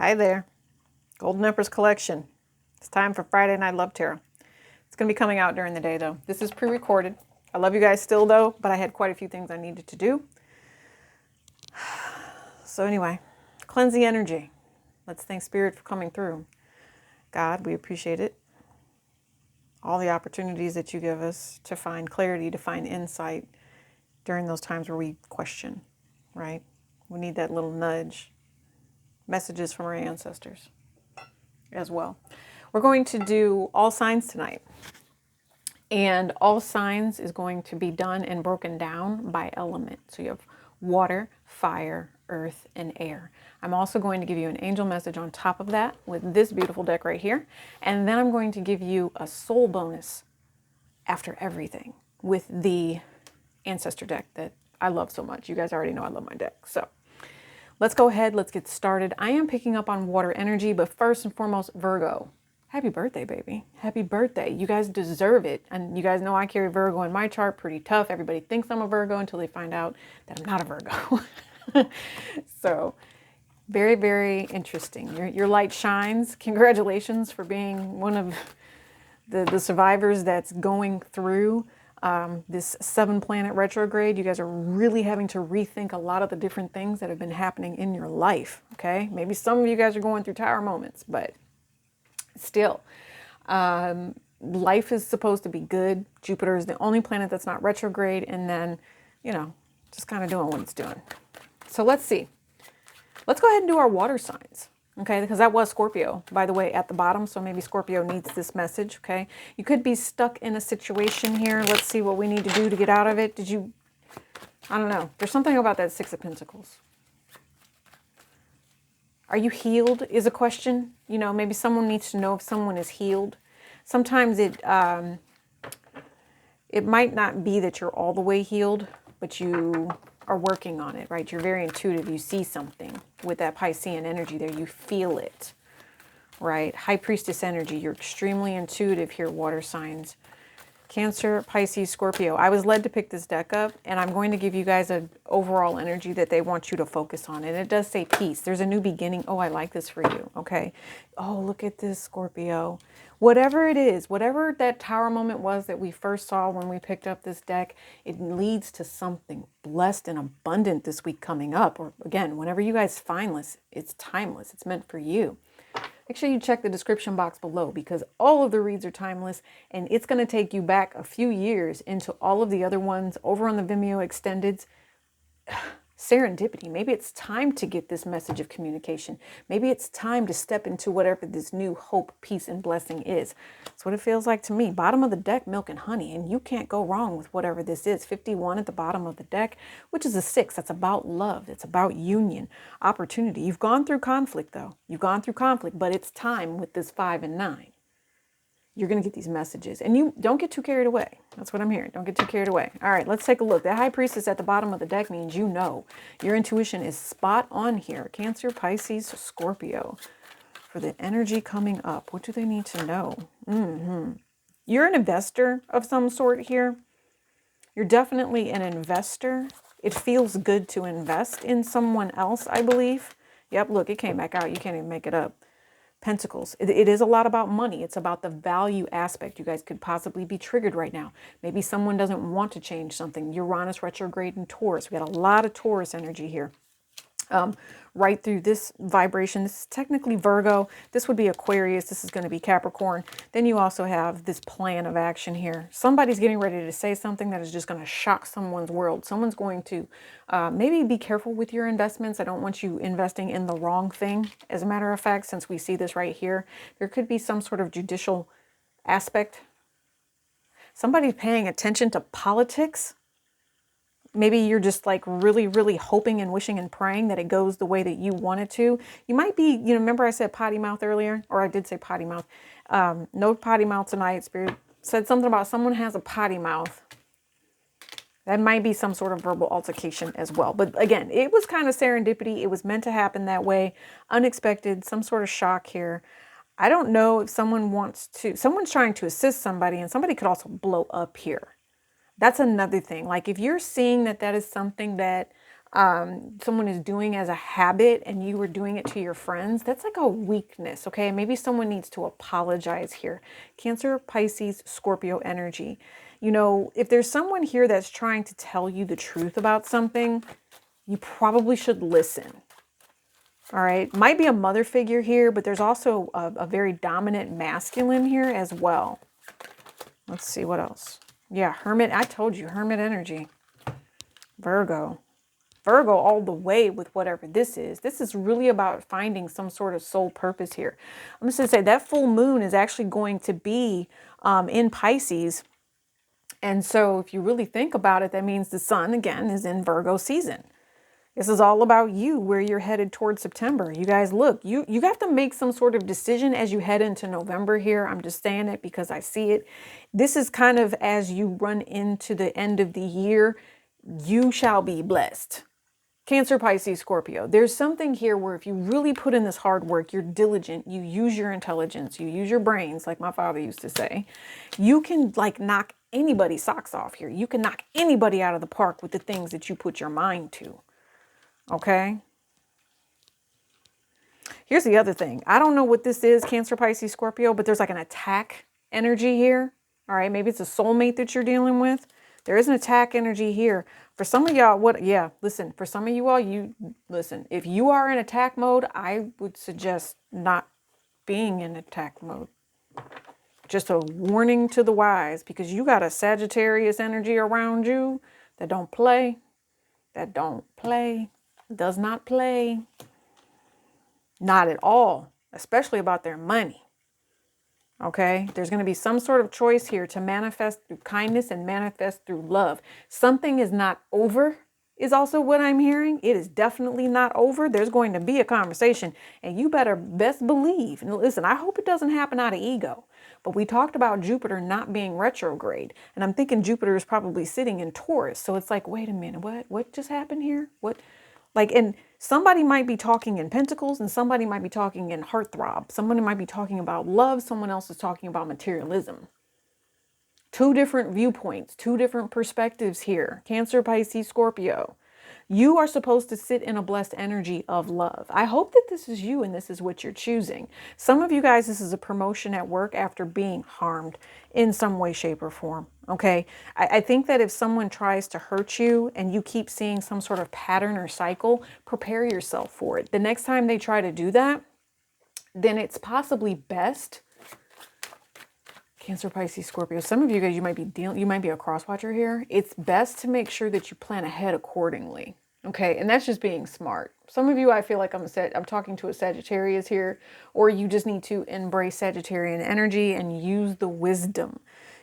Hi there. Golden Empress Collection. It's time for Friday Night Love Tarot. It's going to be coming out during the day, though. This is pre-recorded. I love you guys still, though, but I had quite a few things I needed to do. So anyway, cleanse the energy. Let's thank Spirit for coming through. God, we appreciate it. All the opportunities that you give us to find clarity, to find insight during those times where we question, right? We need that little nudge. Messages from our ancestors as well. We're going to do all signs tonight. And all signs is going to be done and broken down by element. So you have water, fire, earth, and air. I'm also going to give you an angel message on top of that with this beautiful deck right here. And then I'm going to give you a soul bonus after everything with the ancestor deck that I love so much. You guys already know I love my deck. So let's go ahead. Let's get started. I am picking up on water energy, but first and foremost, Virgo. Happy birthday, baby. Happy birthday. You guys deserve it. And you guys know I carry Virgo in my chart, pretty tough. Everybody thinks I'm a Virgo until they find out that I'm not a Virgo. So very, very interesting. Your light shines. Congratulations for being one of the survivors that's going through this 7-planet retrograde. You guys are really having to rethink a lot of the different things that have been happening in your life, okay? Maybe some of you guys are going through tower moments, but still, life is supposed to be good. Jupiter is the only planet that's not retrograde, and then, just kind of doing what it's doing. So let's see. Let's go ahead and do our water signs. Okay, because that was Scorpio, by the way, at the bottom. So maybe Scorpio needs this message, okay? You could be stuck in a situation here. Let's see what we need to do to get out of it. I don't know. There's something about that Six of Pentacles. Are you healed is a question. Maybe someone needs to know if someone is healed. Sometimes it might not be that you're all the way healed, but you are working on it, right? You're very intuitive. You see something with that Piscean energy there. You feel it, right? High Priestess energy. You're extremely intuitive here, water signs. Cancer, Pisces, Scorpio. I was led to pick this deck up, and I'm going to give you guys an overall energy that they want you to focus on. And it does say peace. There's a new beginning. Oh, I like this for you, okay? Oh, look at this, Scorpio. Whatever it is, whatever that tower moment was that we first saw when we picked up this deck, it leads to something blessed and abundant this week coming up. Or again, whenever you guys find this, it's timeless. It's meant for you. Make sure you check the description box below because all of the reads are timeless and it's going to take you back a few years into all of the other ones over on the Vimeo Extendeds. Serendipity. Maybe it's time to get this message of communication. Maybe it's time to step into whatever this new hope, peace, and blessing is. That's what it feels like to me. Bottom of the deck, milk and honey. And you can't go wrong with whatever this is. 51 at the bottom of the deck, which is a 6. That's about love. It's about union, opportunity. You've gone through conflict, though. You've gone through conflict, but it's time with this 5 and 9. You're going to get these messages. And you don't get too carried away. That's what I'm hearing. Don't get too carried away. All right, let's take a look. That High Priestess at the bottom of the deck means your intuition is spot on here. Cancer, Pisces, Scorpio. For the energy coming up, what do they need to know? You're an investor of some sort here. You're definitely an investor. It feels good to invest in someone else, I believe. Yep, look, it came back out. You can't even make it up. Pentacles. It is a lot about money. It's about the value aspect. You guys could possibly be triggered right now. Maybe someone doesn't want to change something. Uranus retrograde in Taurus. We got a lot of Taurus energy here. Right through this vibration. This is technically Virgo. This would be Aquarius. This is going to be Capricorn. Then you also have this plan of action here. Somebody's getting ready to say something that is just going to shock someone's world. Someone's going to maybe be careful with your investments. I don't want you investing in the wrong thing. As a matter of fact, since we see this right here, there could be some sort of judicial aspect. Somebody's paying attention to politics. Maybe you're just like really, really hoping and wishing and praying that it goes the way that you want it to. You might be, remember I said potty mouth earlier? Or I did say potty mouth. No potty mouth tonight. Spirit said something about someone has a potty mouth. That might be some sort of verbal altercation as well. But again, it was kind of serendipity. It was meant to happen that way. Unexpected, some sort of shock here. I don't know if someone's trying to assist somebody and somebody could also blow up here. That's another thing. Like if you're seeing that is something that someone is doing as a habit and you were doing it to your friends, that's like a weakness, okay? Maybe someone needs to apologize here. Cancer, Pisces, Scorpio energy. You know, if there's someone here that's trying to tell you the truth about something, you probably should listen. All right. Might be a mother figure here, but there's also a very dominant masculine here as well. Let's see what else. Yeah, Hermit. I told you, Hermit energy. Virgo. Virgo all the way with whatever this is. This is really about finding some sort of soul purpose here. I'm just going to say that full moon is actually going to be in Pisces. And so if you really think about it, that means the sun, again, is in Virgo season. This is all about you, where you're headed towards September. You guys, look, you have to make some sort of decision as you head into November here. I'm just saying it because I see it. This is kind of as you run into the end of the year, you shall be blessed. Cancer, Pisces, Scorpio. There's something here where if you really put in this hard work, you're diligent, you use your intelligence, you use your brains, like my father used to say, you can like knock anybody's socks off here. You can knock anybody out of the park with the things that you put your mind to. Okay. Here's the other thing. I don't know what this is, Cancer, Pisces, Scorpio, but there's like an attack energy here. All right. Maybe it's a soulmate that you're dealing with. There is an attack energy here. For some of y'all, listen, for some of you all, listen, if you are in attack mode, I would suggest not being in attack mode. Just a warning to the wise, because you got a Sagittarius energy around you that don't play, does not play, not at all, especially about their money. Okay, there's going to be some sort of choice here to manifest through kindness and manifest through love. Something is not over is also what I'm hearing. It is definitely not over. There's going to be a conversation, and you better best believe. And listen, I hope it doesn't happen out of ego. But we talked about Jupiter not being retrograde, and I'm thinking Jupiter is probably sitting in Taurus. So it's like, wait a minute, what just happened here? What? Like, and somebody might be talking in pentacles and somebody might be talking in heartthrob. Somebody might be talking about love. Someone else is talking about materialism. Two different viewpoints, two different perspectives here. Cancer, Pisces, Scorpio. You are supposed to sit in a blessed energy of love. I hope that this is you and this is what you're choosing. Some of you guys, this is a promotion at work after being harmed in some way, shape, or form. Okay. I think that if someone tries to hurt you and you keep seeing some sort of pattern or cycle, prepare yourself for it. The next time they try to do that, then it's possibly best. Cancer, Pisces, Scorpio. Some of you guys, you might be a cross-watcher here. It's best to make sure that you plan ahead accordingly. Okay. And that's just being smart. Some of you, I feel like I'm talking to a Sagittarius here, or you just need to embrace Sagittarian energy and use the wisdom,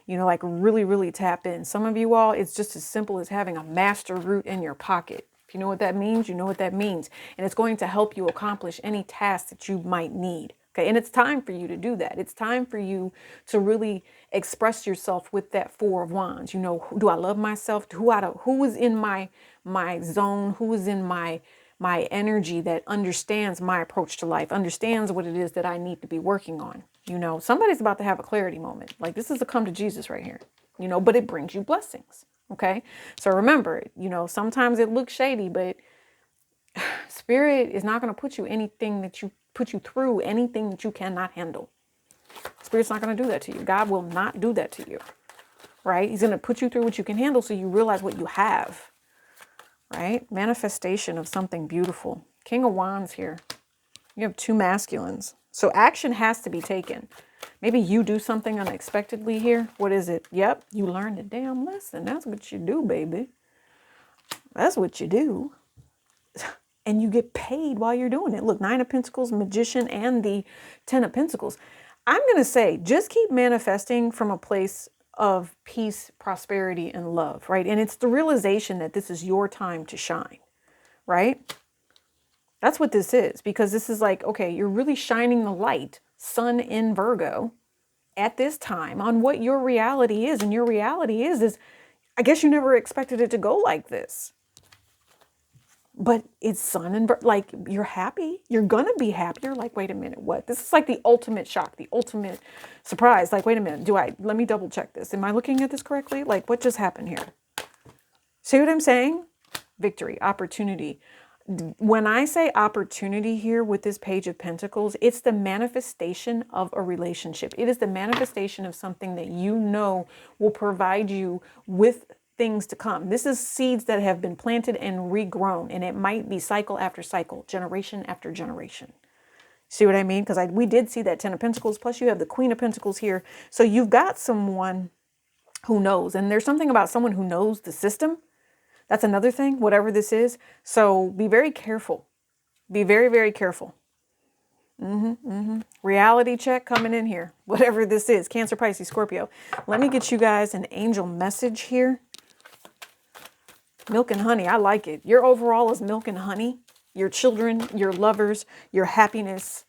like really, really tap in. Some of you all, it's just as simple as having a master root in your pocket. If you know what that means, you know what that means. And it's going to help you accomplish any task that you might need. Okay. And it's time for you to do that. It's time for you to really express yourself with that Four of Wands. Do I love myself? Who is in my zone? Who is in my energy that understands my approach to life, understands what it is that I need to be working on? Somebody's about to have a clarity moment. Like, this is a come to Jesus right here, but it brings you blessings. Okay. So remember, sometimes it looks shady, but Spirit is not going to put you through anything that you cannot handle. Spirit's not going to do that to you. God will not do that to you, right? He's going to put you through what you can handle so you realize what you have, right? Manifestation of something beautiful. King of Wands here. You have two masculines. So action has to be taken. Maybe you do something unexpectedly here. What is it? Yep, you learned a damn lesson. That's what you do, baby. That's what you do. And you get paid while you're doing it. Look, Nine of Pentacles, Magician, and the Ten of Pentacles. I'm going to say, just keep manifesting from a place of peace, prosperity, and love, right? And it's the realization that this is your time to shine, right? That's what this is, because this is like, okay, you're really shining the light, sun in Virgo, at this time on what your reality is. And your reality is I guess you never expected it to go like this. But it's sun and like, you're happy. You're going to be happy. You're like, wait a minute, what? This is like the ultimate shock, the ultimate surprise. Like, wait a minute, let me double check this. Am I looking at this correctly? Like, what just happened here? See what I'm saying? victory, opportunity. When I say opportunity here with this Page of Pentacles, it's the manifestation of a relationship. It is the manifestation of something that you know will provide you with things to come. This is seeds that have been planted and regrown, and it might be cycle after cycle, generation after generation. See what I mean? Because we did see that 10 of Pentacles, plus you have the Queen of Pentacles here. So you've got someone who knows, and there's something about someone who knows the system. That's another thing, whatever this is. So be very careful. Be very, very careful. Reality check coming in here, whatever this is. Cancer, Pisces, Scorpio. Let me get you guys an angel message here. Milk and honey. I like it. Your overall is milk and honey. Your children, your lovers, your happiness,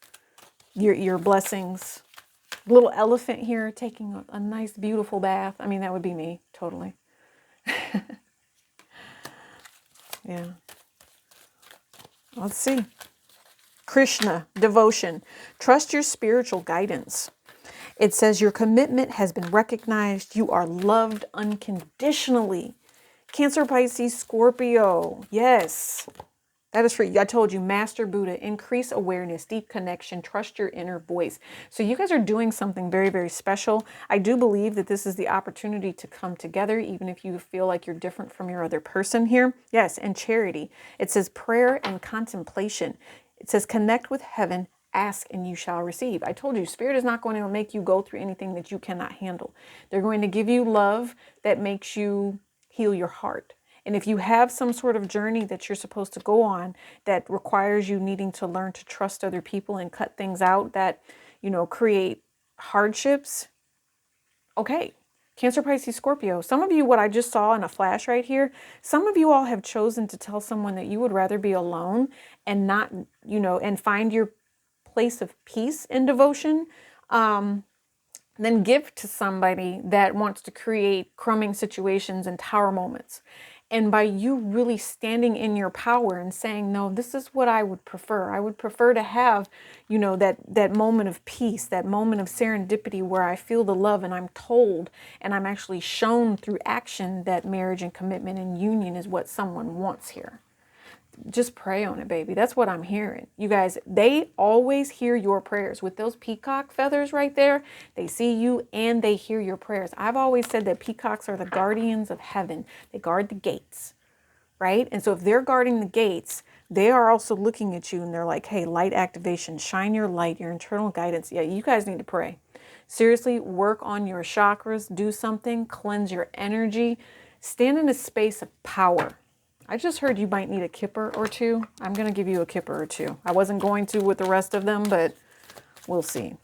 your blessings. Little elephant here taking a nice, beautiful bath. I mean, that would be me, totally. Yeah. Let's see. Krishna, devotion. Trust your spiritual guidance. It says your commitment has been recognized. You are loved unconditionally. Cancer, Pisces, Scorpio. Yes. That is for you. I told you, Master Buddha, increase awareness, deep connection, trust your inner voice. So you guys are doing something very, very special. I do believe that this is the opportunity to come together, even if you feel like you're different from your other person here. Yes, and charity. It says prayer and contemplation. It says connect with heaven, ask and you shall receive. I told you, Spirit is not going to make you go through anything that you cannot handle. They're going to give you love that makes you heal your heart. And if you have some sort of journey that you're supposed to go on that requires you needing to learn to trust other people and cut things out that, create hardships, okay. Cancer, Pisces, Scorpio. Some of you, what I just saw in a flash right here, some of you all have chosen to tell someone that you would rather be alone and not, and find your place of peace and devotion, than give to somebody that wants to create crumbing situations and tower moments. And by you really standing in your power and saying, no, this is what I would prefer. I would prefer to have, that moment of peace, that moment of serendipity where I feel the love and I'm told and I'm actually shown through action that marriage and commitment and union is what someone wants here. Just pray on it, baby. That's what I'm hearing. You guys, they always hear your prayers. With those peacock feathers right there, they see you and they hear your prayers. I've always said that peacocks are the guardians of heaven. They guard the gates, right? And so if they're guarding the gates, they are also looking at you and they're like, hey, light activation, shine your light, your internal guidance. Yeah, you guys need to pray. Seriously, work on your chakras, do something, cleanse your energy, stand in a space of power. I just heard you might need a kipper or two. I'm going to give you a kipper or two. I wasn't going to with the rest of them, but we'll see.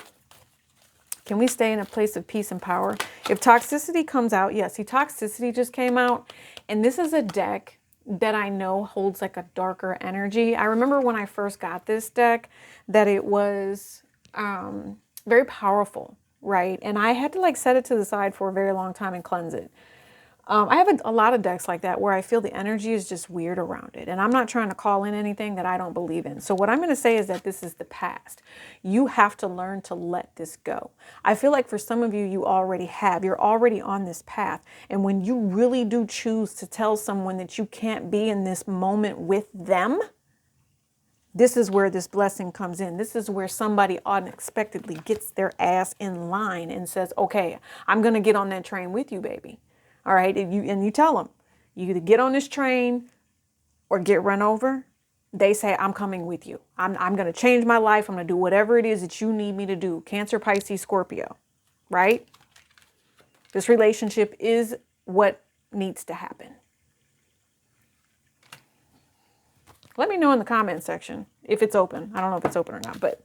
Can we stay in a place of peace and power? If toxicity comes out, yes, see, toxicity just came out. And this is a deck that I know holds like a darker energy. I remember when I first got this deck that it was very powerful, right? And I had to set it to the side for a very long time and cleanse it. I have a lot of decks like that where I feel the energy is just weird around it. And I'm not trying to call in anything that I don't believe in. So what I'm going to say is that this is the past. You have to learn to let this go. I feel like for some of you, you already have. You're already on this path. And when you really do choose to tell someone that you can't be in this moment with them, this is where this blessing comes in. This is where somebody unexpectedly gets their ass in line and says, okay, I'm going to get on that train with you, baby. All right, and you tell them, you either get on this train or get run over. They say, I'm coming with you. I'm going to change my life. I'm going to do whatever it is that you need me to do. Cancer, Pisces, Scorpio, right? This relationship is what needs to happen. Let me know in the comment section if it's open. I don't know if it's open or not, but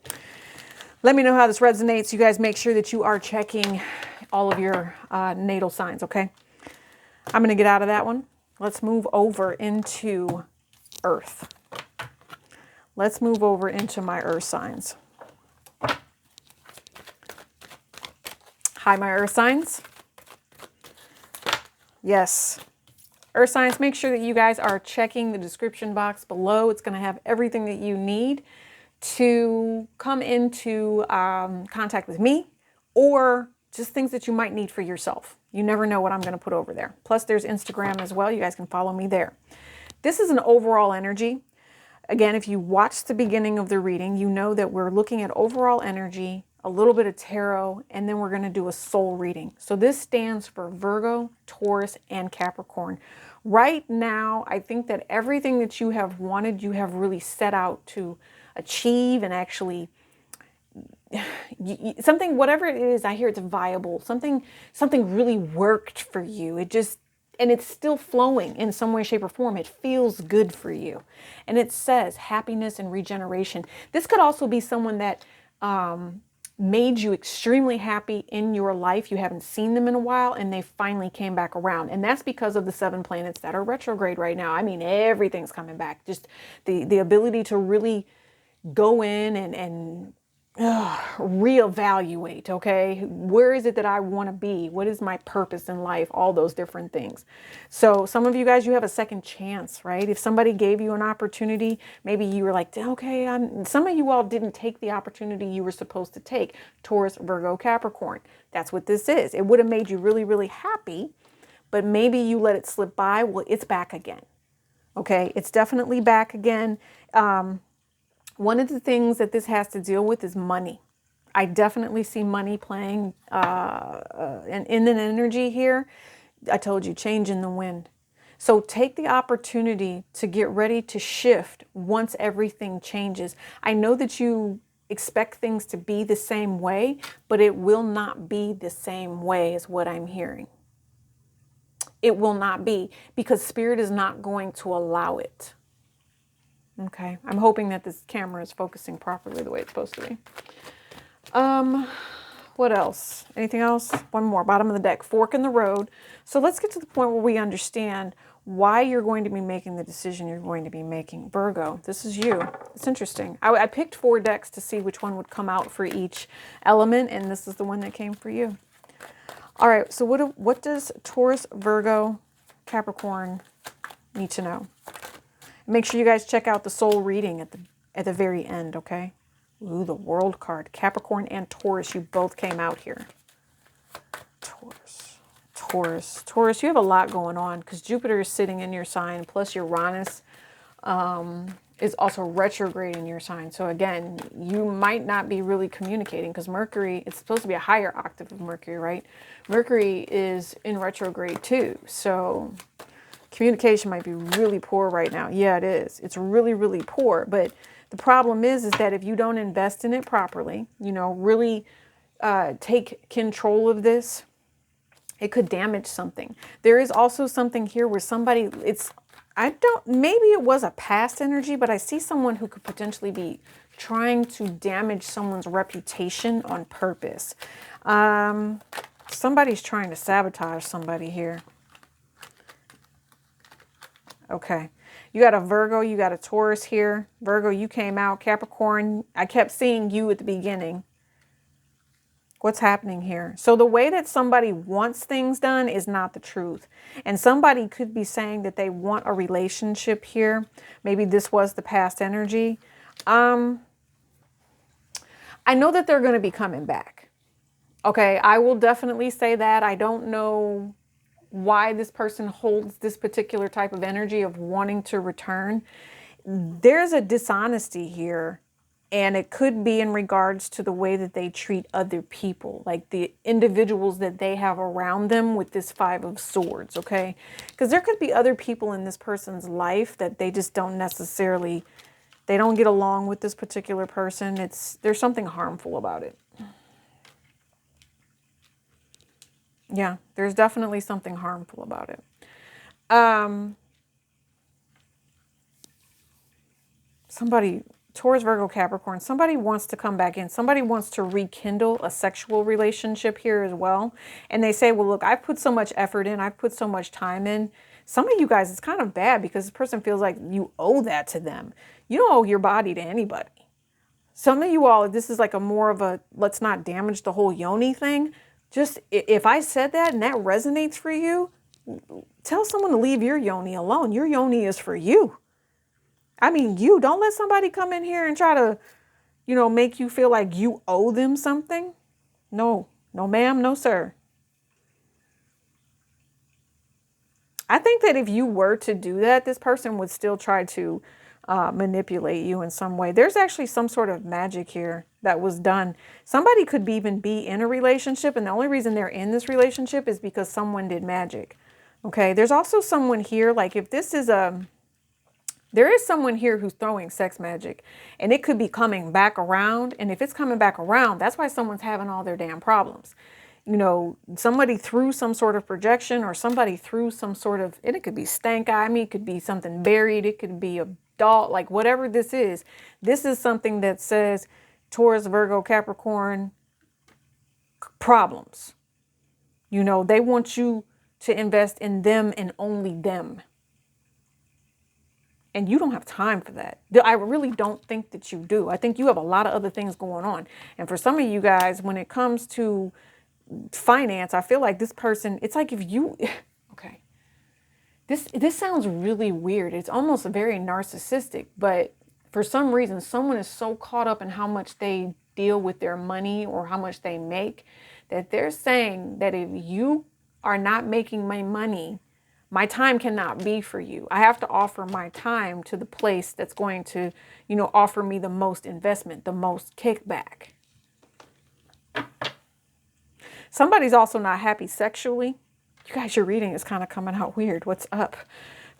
let me know how this resonates. You guys make sure that you are checking all of your natal signs, okay? I'm going to get out of that one. Let's move over into Earth. Let's move over into my Earth signs. Hi, my Earth signs. Yes. Earth signs, make sure that you guys are checking the description box below. It's going to have everything that you need to come into contact with me or just things that you might need for yourself. You never know what I'm going to put over there. Plus, there's Instagram as well. You guys can follow me there. This is an overall energy. Again, if you watch the beginning of the reading, you know that we're looking at overall energy, a little bit of tarot, and then we're going to do a soul reading. So this stands for Virgo, Taurus, and Capricorn. Right now, I think that everything that you have wanted, you have really set out to achieve and actually something, whatever it is, I hear it's viable. Something really worked for you. And it's still flowing in some way, shape, or form. It feels good for you. And it says happiness and regeneration. This could also be someone that made you extremely happy in your life. You haven't seen them in a while, and they finally came back around. And that's because of the 7 planets that are retrograde right now. I mean, everything's coming back. Just the ability to really go in and reevaluate, okay? Where is it that I want to be? What is my purpose in life? All those different things. So some of you guys, you have a second chance, right? If somebody gave you an opportunity, maybe you were like, okay, some of you all didn't take the opportunity you were supposed to take. Taurus, Virgo, Capricorn. That's what this is. It would have made you really, really happy, but maybe you let it slip by. Well, it's back again. Okay, it's definitely back again. One of the things that this has to deal with is money. I definitely see money playing in an energy here. I told you, change in the wind. So take the opportunity to get ready to shift once everything changes. I know that you expect things to be the same way, but it will not be the same way is what I'm hearing. It will not be, because Spirit is not going to allow it. Okay, I'm hoping that this camera is focusing properly the way it's supposed to be. What else? Anything else? One more, bottom of the deck, fork in the road. So let's get to the point where we understand why you're going to be making the decision you're going to be making. Virgo, this is you. It's interesting. I picked 4 decks to see which one would come out for each element, and this is the one that came for you. All right, so what does Taurus, Virgo, Capricorn need to know? Make sure you guys check out the soul reading at the very end, okay? Ooh, the World card. Capricorn and Taurus, you both came out here. Taurus, you have a lot going on because Jupiter is sitting in your sign, plus Uranus is also retrograde in your sign. So again, you might not be really communicating because Mercury, it's supposed to be a higher octave of Mercury, right? Mercury is in retrograde too. So communication might be really poor right now. Yeah, it is. It's really, really poor. But the problem is that if you don't invest in it properly, really take control of this, it could damage something. There is also something here where somebody, maybe it was a past energy, but I see someone who could potentially be trying to damage someone's reputation on purpose. Somebody's trying to sabotage somebody here. Okay, you got a Virgo, you got a Taurus here. Virgo, you came out. Capricorn, I kept seeing you at the beginning. What's happening here? So the way that somebody wants things done is not the truth. And somebody could be saying that they want a relationship here. Maybe this was the past energy. I know that they're going to be coming back. Okay, I will definitely say that. I don't know why this person holds this particular type of energy of wanting to return. There's a dishonesty here, and it could be in regards to the way that they treat other people, like the individuals that they have around them with this 5 of Swords, okay? Because there could be other people in this person's life that they just don't necessarily, they don't get along with this particular person. There's something harmful about it. Yeah, there's definitely something harmful about it. Somebody, Taurus, Virgo, Capricorn, somebody wants to come back in. Somebody wants to rekindle a sexual relationship here as well. And they say, well, look, I've put so much effort in. I've put so much time in. Some of you guys, it's kind of bad because this person feels like you owe that to them. You don't owe your body to anybody. Some of you all, this is like a more of a, let's not damage the whole yoni thing. Just, if I said that and that resonates for you, tell someone to leave your yoni alone. Your yoni is for you. I mean, don't let somebody come in here and try to, make you feel like you owe them something. No, no ma'am, no sir. I think that if you were to do that, this person would still try to manipulate you in some way. There's actually some sort of magic here that was done. Somebody could even be in a relationship, and the only reason they're in this relationship is because someone did magic. Okay, there's also someone here, like if this is there is someone here who's throwing sex magic, and it could be coming back around. And if it's coming back around, that's why someone's having all their damn problems. You know, somebody threw some sort of projection, or somebody threw some sort of, and it could be stank eye, I mean, it could be something buried. It could be a doll, like whatever this is something that says Taurus, Virgo, Capricorn, problems. You know, they want you to invest in them and only them. And you don't have time for that. I really don't think that you do. I think you have a lot of other things going on. And for some of you guys, when it comes to finance, I feel like this person, it's like if you, okay, this sounds really weird. It's almost very narcissistic, but for some reason, someone is so caught up in how much they deal with their money or how much they make, that they're saying that if you are not making my money, my time cannot be for you. I have to offer my time to the place that's going to, you know, offer me the most investment, the most kickback. Somebody's also not happy sexually. You guys, your reading is kind of coming out weird. What's up?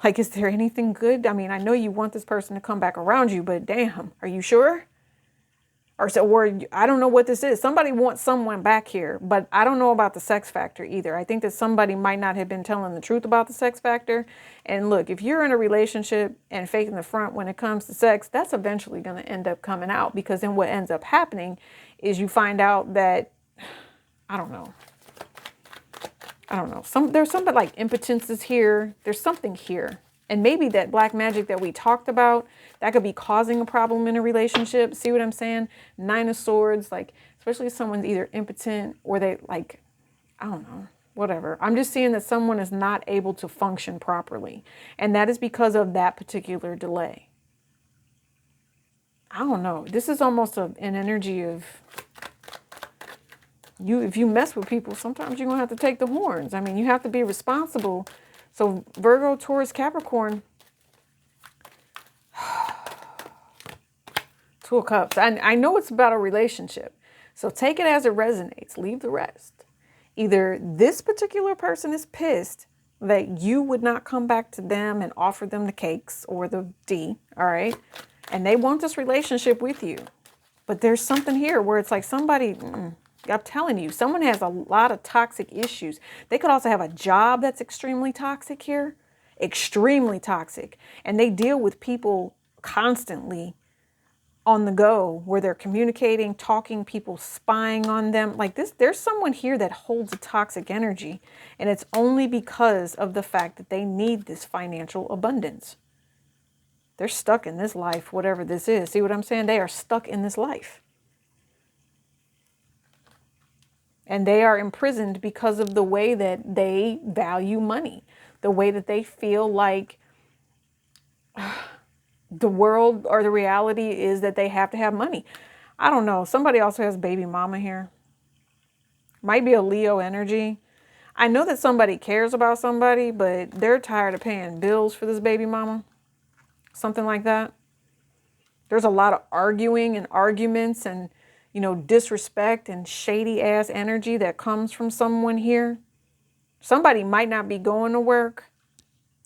Like, is there anything good? I mean, I know you want this person to come back around you, but damn, are you sure? Or I don't know what this is. Somebody wants someone back here, but I don't know about the sex factor either. I think that somebody might not have been telling the truth about the sex factor. And look, if you're in a relationship and faking the front when it comes to sex, that's eventually going to end up coming out, because then what ends up happening is you find out that, I don't know. There's something like impotence is here. There's something here. And maybe that black magic that we talked about, that could be causing a problem in a relationship. See what I'm saying? 9 of Swords, like, especially if someone's either impotent or they, like, I don't know, whatever. I'm just seeing that someone is not able to function properly. And that is because of that particular delay. I don't know. This is almost an energy of, if you mess with people, sometimes you're going to have to take the horns. I mean, you have to be responsible. So Virgo, Taurus, Capricorn, 2 of Cups. I know it's about a relationship. So take it as it resonates. Leave the rest. Either this particular person is pissed that you would not come back to them and offer them the cakes or the D, all right? And they want this relationship with you. But there's something here where it's like somebody... I'm telling you, someone has a lot of toxic issues. They could also have a job that's extremely toxic here. Extremely toxic. And they deal with people constantly on the go, where they're communicating, talking, people spying on them. Like this, there's someone here that holds a toxic energy. And it's only because of the fact that they need this financial abundance. They're stuck in this life, whatever this is. See what I'm saying? They are stuck in this life. And they are imprisoned because of the way that they value money, the way that they feel like the world or the reality is that they have to have money. I don't know. Somebody also has baby mama here. Might be a Leo energy. I know that somebody cares about somebody, but they're tired of paying bills for this baby mama. Something like that. There's a lot of arguing and arguments and, you know, disrespect and shady ass energy that comes from someone here. Somebody might not be going to work.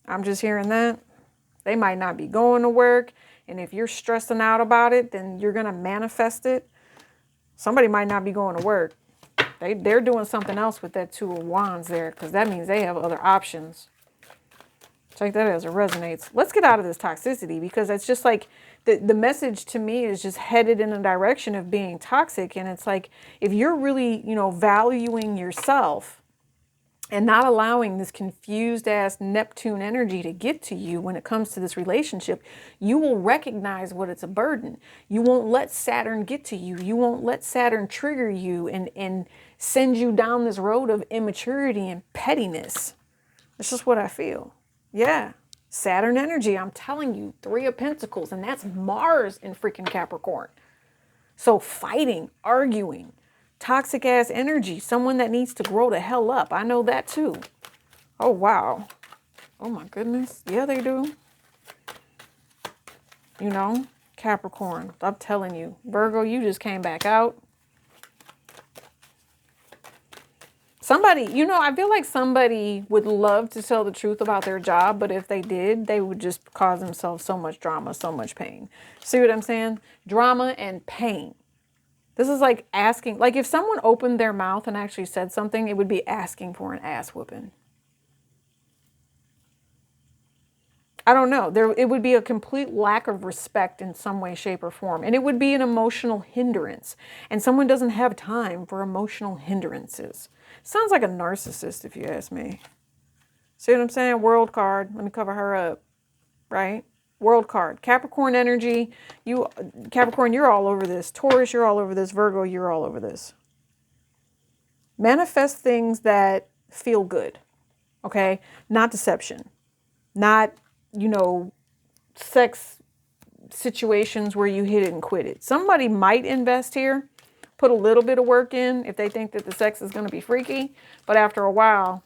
I'm just hearing that. They might not be going to work. And if you're stressing out about it, then you're going to manifest it. Somebody might not be going to work. They're doing something else with that 2 of Wands there, because that means they have other options. Take that as it resonates. Let's get out of this toxicity, because it's just like the message to me is just headed in a direction of being toxic. And it's like, if you're really, you know, valuing yourself and not allowing this confused ass Neptune energy to get to you when it comes to this relationship, you will recognize what it's a burden. You won't let Saturn get to you. You won't let Saturn trigger you and send you down this road of immaturity and pettiness. That's just what I feel. Yeah. Saturn energy, I'm telling you, 3 of Pentacles, and that's Mars in freaking Capricorn. So fighting, arguing, toxic ass energy, someone that needs to grow the hell up. I know that too. Oh, wow. Oh my goodness. Yeah, they do. You know, Capricorn, I'm telling you. Virgo, you just came back out. Somebody, you know, I feel like somebody would love to tell the truth about their job, but if they did, they would just cause themselves so much drama, so much pain. See what I'm saying? Drama and pain. This is like asking, like if someone opened their mouth and actually said something, it would be asking for an ass whooping. I don't know. It would be a complete lack of respect in some way, shape, or form. And it would be an emotional hindrance. And someone doesn't have time for emotional hindrances. Sounds like a narcissist, if you ask me. See what I'm saying? World card. Let me cover her up. Right? World card. Capricorn energy. Capricorn, you're all over this. Taurus, you're all over this. Virgo, you're all over this. Manifest things that feel good. Okay? Not deception. Not, you know, sex situations where you hit it and quit it. Somebody might invest here, put a little bit of work in if they think that the sex is going to be freaky. But after a while,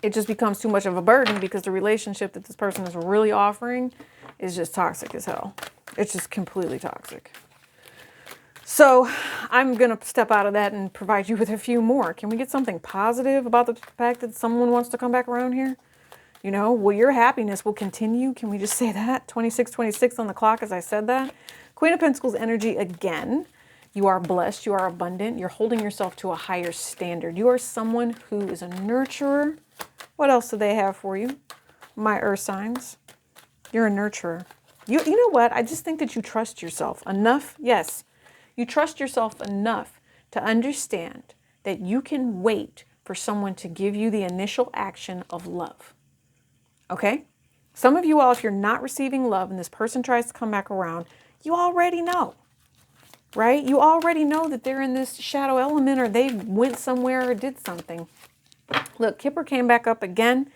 it just becomes too much of a burden because the relationship that this person is really offering is just toxic as hell. It's just completely toxic. So I'm going to step out of that and provide you with a few more. Can we get something positive about the fact that someone wants to come back around here? You know, well, your happiness will continue. Can we just say that? 2626 on the clock as I said that. Queen of Pentacles energy again. You are blessed. You are abundant. You're holding yourself to a higher standard. You are someone who is a nurturer. What else do they have for you? My earth signs. You're a nurturer. You know what? I just think that you trust yourself enough. Yes, you trust yourself enough to understand that you can wait for someone to give you the initial action of love. Okay? Some of you all, if you're not receiving love and this person tries to come back around, you already know, right? You already know that they're in this shadow element or they went somewhere or did something. Look, Kipper came back up again.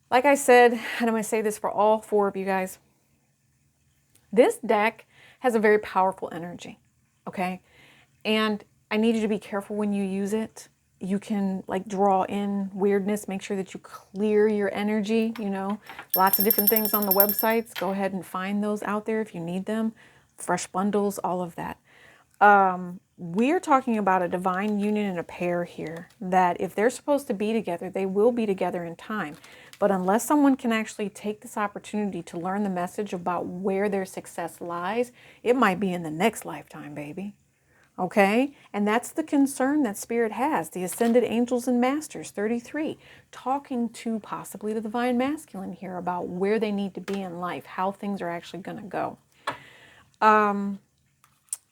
Like I said, and I'm going to say this for all four of you guys. This deck has a very powerful energy, okay? And I need you to be careful when you use it. You can like draw in weirdness, make sure that you clear your energy, you know, lots of different things on the websites. Go ahead and find those out there if you need them. Fresh bundles, all of that. We're talking about a divine union and a pair here that if they're supposed to be together, they will be together in time. But unless someone can actually take this opportunity to learn the message about where their success lies, it might be in the next lifetime, baby. Okay, and that's the concern that Spirit has. The Ascended Angels and Masters, 33, talking to possibly the Divine Masculine here about where they need to be in life, how things are actually going to go.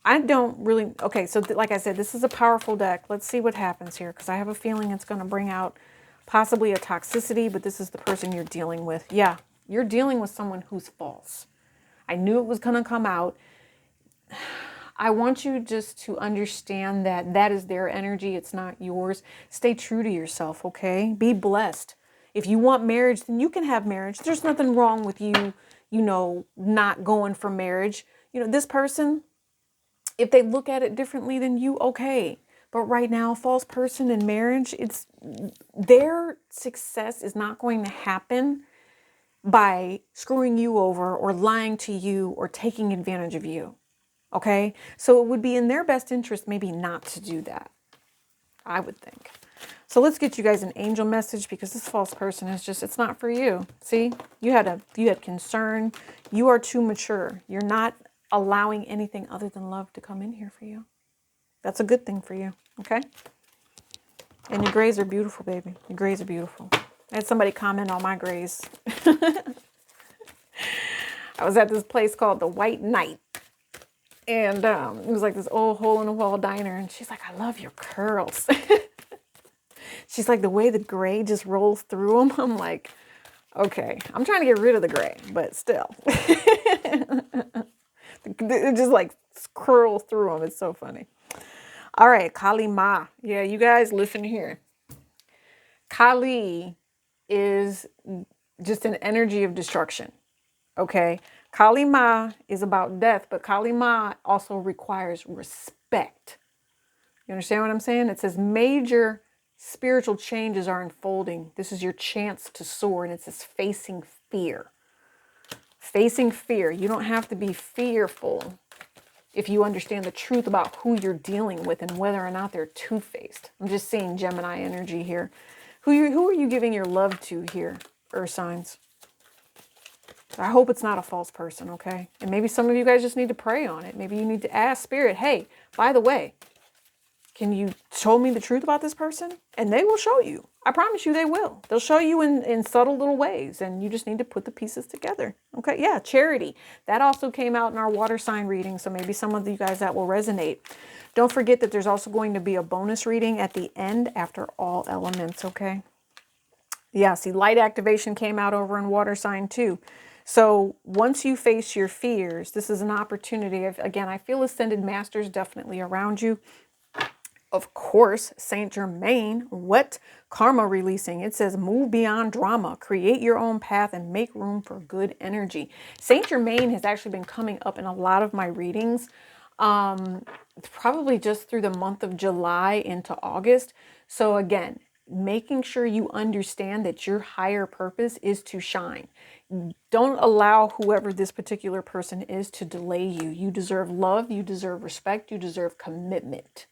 I don't really, okay, so like I said, this is a powerful deck. Let's see what happens here, because I have a feeling it's going to bring out possibly a toxicity, but this is the person you're dealing with. Yeah, you're dealing with someone who's false. I knew it was going to come out. I want you just to understand that that is their energy. It's not yours. Stay true to yourself, okay? Be blessed. If you want marriage, then you can have marriage. There's nothing wrong with you, you know, not going for marriage. You know, this person, if they look at it differently than you, okay. But right now, false person in marriage, it's their success is not going to happen by screwing you over or lying to you or taking advantage of you. Okay, so it would be in their best interest maybe not to do that, I would think. So let's get you guys an angel message because this false person is just, it's not for you. See, you had concern. You are too mature. You're not allowing anything other than love to come in here for you. That's a good thing for you, okay? And your grays are beautiful, baby. Your grays are beautiful. I had somebody comment on my grays. I was at this place called the White Knight. And it was like this old hole-in-the-wall diner. And she's like, I love your curls. She's like, the way the gray just rolls through them. I'm like, okay, I'm trying to get rid of the gray, but still. It just like curls through them. It's so funny. All right, Kali Ma. Yeah, you guys listen here. Kali is just an energy of destruction. Okay. Kali Ma is about death, but Kali Ma also requires respect. You understand what I'm saying? It says major Spiritual changes are unfolding. This is your chance to soar, and it says facing fear. Facing fear. You don't have to be fearful if you understand the truth about who you're dealing with and whether or not they're two-faced. I'm just seeing Gemini energy here. Who are you giving your love to here, Earth signs? I hope it's not a false person, okay? And maybe some of you guys just need to pray on it. Maybe you need to ask Spirit, hey, by the way, can you show me the truth about this person? And they will show you. I promise you they will. They'll show you in subtle little ways, and you just need to put the pieces together. Okay, yeah, charity. That also came out in our water sign reading, so maybe some of you guys that will resonate. Don't forget that there's also going to be a bonus reading at the end after all elements, okay? Yeah, see, light activation came out over in water sign too. So once you face your fears, this is an opportunity. Again, I feel ascended masters definitely around you. Of course, Saint Germain, what? Karma releasing. It says move beyond drama, create your own path, and make room for good energy. Saint Germain has actually been coming up in a lot of my readings, probably just through the month of July into August. So again, making sure you understand that your higher purpose is to shine. Don't allow whoever this particular person is to delay you. You deserve love, you deserve respect, you deserve commitment.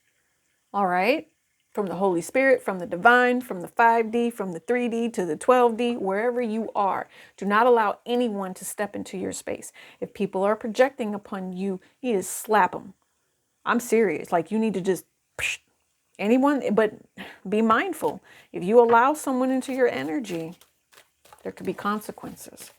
All right? From the Holy Spirit, from the divine, from the 5D, from the 3D to the 12D, wherever you are. Do not allow anyone to step into your space. If people are projecting upon you, you need to slap them. I'm serious. Like, you need to just, anyone, but be mindful. If you allow someone into your energy, there could be consequences.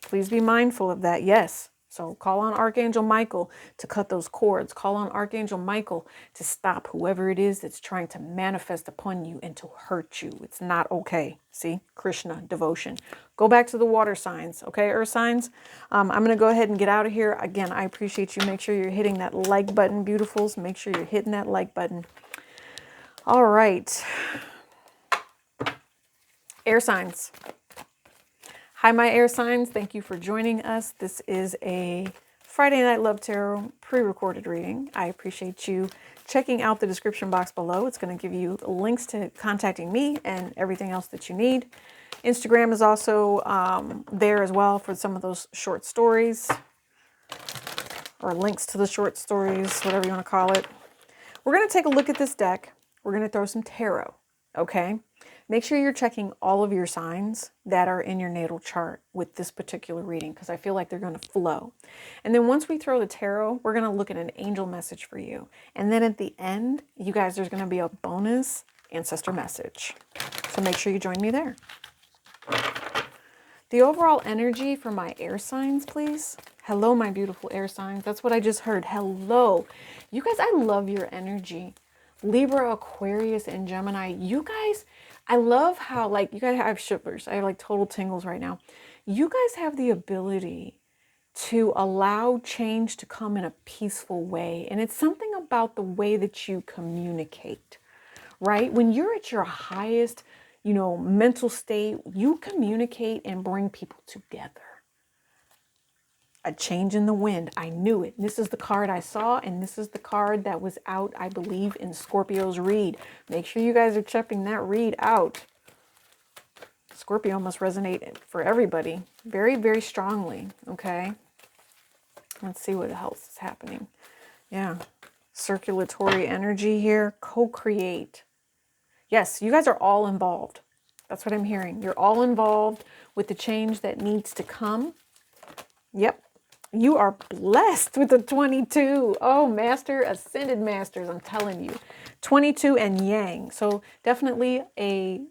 Please be mindful of that. Yes. So call on Archangel Michael to cut those cords. Call on Archangel Michael to stop whoever it is that's trying to manifest upon you and to hurt you. It's not okay. See? Krishna, devotion. Go back to the water signs. Okay, earth signs? I'm going to go ahead and get out of here. Again, I appreciate you. Make sure you're hitting that like button, beautifuls. Make sure you're hitting that like button. All right. Air signs. Hi, my air signs. Thank you for joining us. This is a Friday Night Love Tarot pre-recorded reading. I appreciate you checking out the description box below. It's going to give you links to contacting me and everything else that you need. Instagram is also there as well for some of those short stories or links to the short stories, whatever you want to call it. We're going to take a look at this deck. We're going to throw some tarot, okay? Make sure you're checking all of your signs that are in your natal chart with this particular reading, because I feel like they're going to flow. And then once we throw the tarot, we're going to look at an angel message for you. And then at the end, you guys, there's going to be a bonus ancestor message. So make sure you join me there. The overall energy for my air signs, please. Hello, my beautiful air signs. That's what I just heard. Hello. You guys, I love your energy. Libra, Aquarius, and Gemini. You guys, I love how, like, you guys have shivers. I have like total tingles right now. You guys have the ability to allow change to come in a peaceful way. And it's something about the way that you communicate, right? When you're at your highest, mental state, you communicate and bring people together. A change in the wind. I knew it. This is the card I saw, and this is the card that was out, I believe, in Scorpio's read. Make sure you guys are checking that read out. Scorpio must resonate for everybody very, very strongly, okay? Let's see what else is happening. Yeah. Circulatory energy here. Co-create. Yes, you guys are all involved. That's what I'm hearing. You're all involved with the change that needs to come. Yep. You are blessed with the 22. Oh, master, ascended masters, I'm telling you. 22 and yang. So definitely a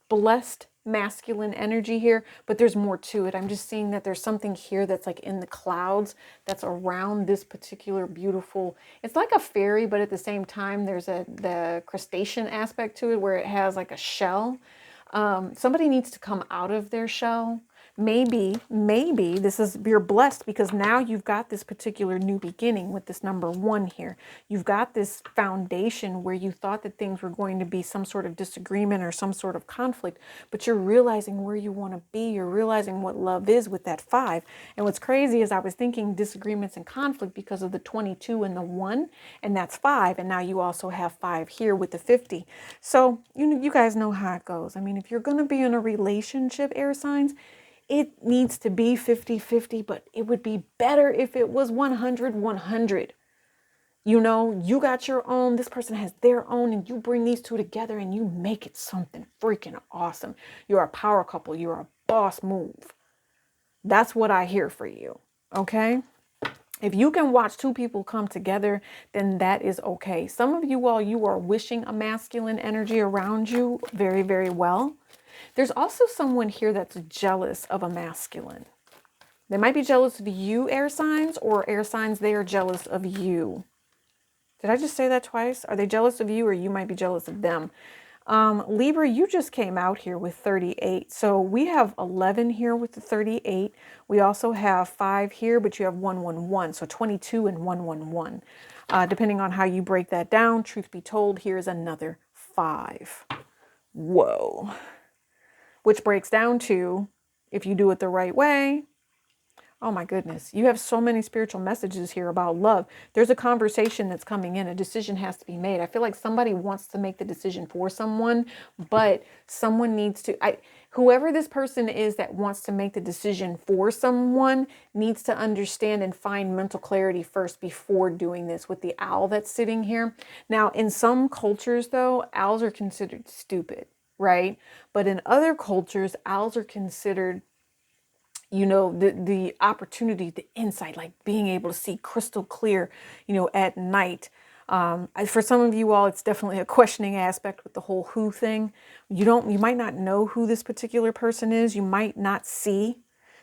blessed masculine energy here, but there's more to it. I'm just seeing that there's something here that's like in the clouds that's around this particular beautiful, it's like a fairy, but at the same time, there's the crustacean aspect to it where it has like a shell. Somebody needs to come out of their shell. maybe this is, you're blessed because now you've got this particular new beginning with this number 1 here. You've got this foundation where you thought that things were going to be some sort of disagreement or some sort of conflict, but you're realizing where you want to be. You're realizing what love is with that 5. And what's crazy is I was thinking disagreements and conflict because of the 22 and the 1, and that's 5. And now you also have 5 here with the 50. So you guys know how it goes. I mean, if you're going to be in a relationship, air signs, it needs to be 50-50, but it would be better if it was 100-100. You know, you got your own, this person has their own, and you bring these two together and you make it something freaking awesome. You're a power couple. You're a boss move. That's what I hear for you. Okay? If you can watch 2 people come together, then that is okay. Some of you all, you are wishing a masculine energy around you very, very well. There's also someone here that's jealous of a masculine. They might be jealous of you, air signs, or air signs, they are jealous of you. Did I just say that twice? Are they jealous of you, or you might be jealous of them? Libra, you just came out here with 38. So we have 11 here with the 38. We also have 5 here, but you have 111. So 22 and 111. Depending on how you break that down, truth be told, here's another 5. Whoa. Which breaks down to, if you do it the right way, oh my goodness, you have so many spiritual messages here about love. There's a conversation that's coming in. A decision has to be made. I feel like somebody wants to make the decision for someone, but someone needs to, whoever this person is that wants to make the decision for someone needs to understand and find mental clarity first before doing this with the owl that's sitting here. Now, in some cultures, though, owls are considered stupid, right? But in other cultures, owls are considered, you know, the opportunity, the insight, like being able to see crystal clear, you know, at night. For some of you all, it's definitely a questioning aspect with the whole who thing. You might not know who this particular person is. You might not see.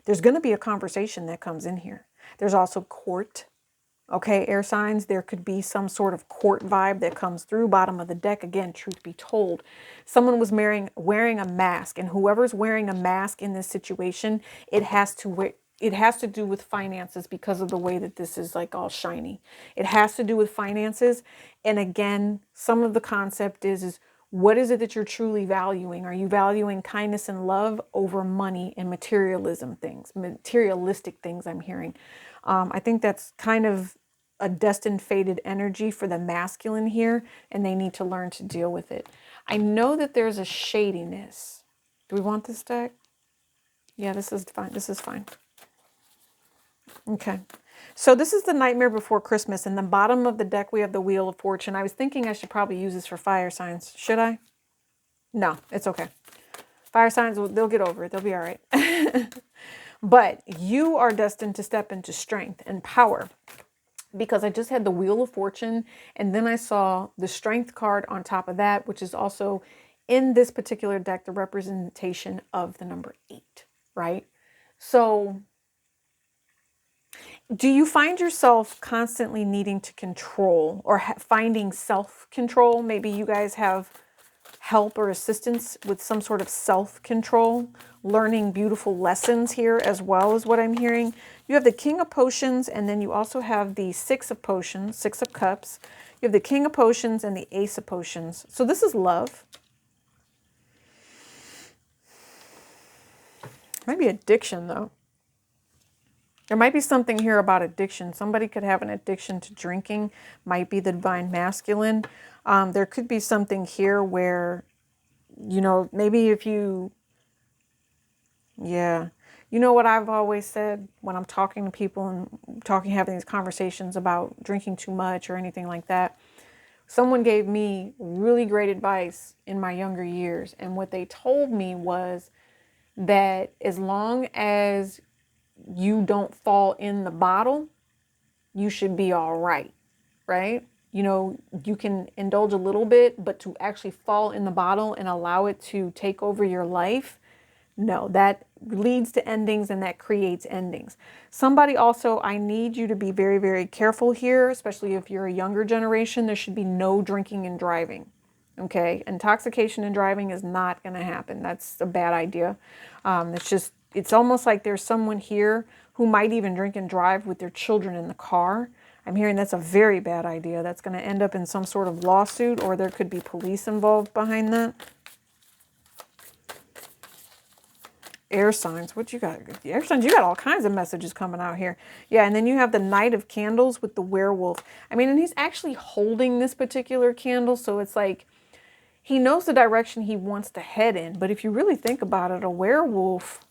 There's going to be a conversation that comes in here. There's also court. Okay, air signs, there could be some sort of court vibe that comes through. Bottom of the deck, again, truth be told, someone was wearing a mask, and whoever's wearing a mask in this situation, it has to do with finances because of the way that this is like all shiny. It has to do with finances. And again, some of the concept is what is it that you're truly valuing? Are you valuing kindness and love over money and materialistic things I'm hearing? I think that's kind of a destined fated energy for the masculine here, and they need to learn to deal with it. I know that there's a shadiness. Do we want this deck? Yeah, this is fine. This is fine. Okay. So this is the Nightmare Before Christmas. In the bottom of the deck, we have the Wheel of Fortune. I was thinking I should probably use this for fire signs. Should I? No, it's okay. Fire signs, they'll get over it. They'll be all right. But you are destined to step into strength and power, because I just had the Wheel of Fortune, and then I saw the Strength card on top of that, which is also in this particular deck, the representation of the number 8, right? So do you find yourself constantly needing to control or finding self-control? Maybe you guys have help or assistance with some sort of self-control, learning beautiful lessons here as well, is what I'm hearing. You have the King of Potions, and then you also have the 6 of Potions, 6 of Cups. You have the King of Potions and the Ace of Potions. So this is love. Maybe addiction, though. There might be something here about addiction. Somebody could have an addiction to drinking, might be the divine masculine. There could be something here where, you know, maybe if you, yeah. You know what I've always said when I'm talking to people and having these conversations about drinking too much or anything like that? Someone gave me really great advice in my younger years. And what they told me was that as long as you don't fall in the bottle, you should be all right, right? You know, you can indulge a little bit, but to actually fall in the bottle and allow it to take over your life, no, that leads to endings and that creates endings. Somebody also, I need you to be very, very careful here, especially if you're a younger generation. There should be no drinking and driving. Okay, intoxication and driving is not going to happen. That's a bad idea. It's just it's almost like there's someone here who might even drink and drive with their children in the car. I'm hearing that's a very bad idea. That's going to end up in some sort of lawsuit, or there could be police involved behind that. Air signs, what you got? Air signs, you got all kinds of messages coming out here. Yeah, and then you have the Knight of Candles with the werewolf. I mean, and he's actually holding this particular candle, so it's like he knows the direction he wants to head in. But if you really think about it, a werewolf,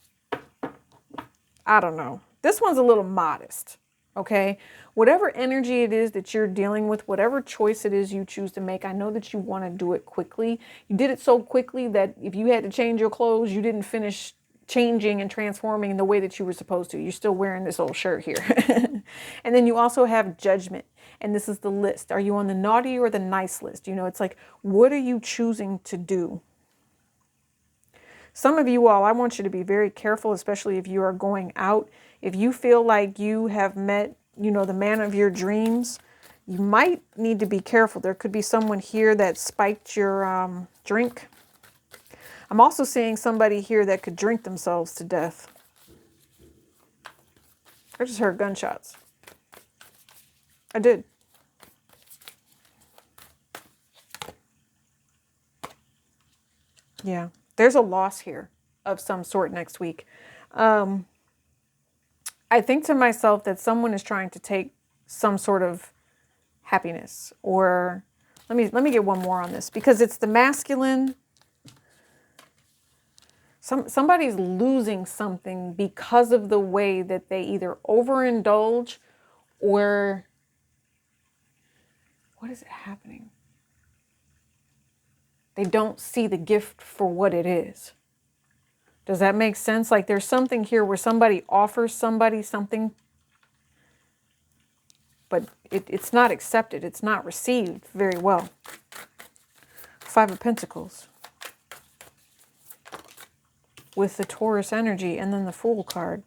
I don't know. This one's a little modest, okay? Whatever energy it is that you're dealing with, whatever choice it is you choose to make, I know that you want to do it quickly. You did it so quickly that if you had to change your clothes, you didn't finish changing and transforming in the way that you were supposed to. You're still wearing this old shirt here. And then you also have Judgment. And this is the list. Are you on the naughty or the nice list? You know, it's like, what are you choosing to do? Some of you all, I want you to be very careful, especially if you are going out. If you feel like you have met, you know, the man of your dreams, you might need to be careful. There could be someone here that spiked your drink. I'm also seeing somebody here that could drink themselves to death. I just heard gunshots. I did. Yeah, there's a loss here of some sort next week. I think to myself that someone is trying to take some sort of happiness, or let me get one more on this, because it's the masculine. Somebody's losing something because of the way that they either overindulge, or what is it happening? They don't see the gift for what it is. Does that make sense? Like there's something here where somebody offers somebody something, but it's not accepted. It's not received very well. Five of Pentacles with the Taurus energy, and then the Fool card.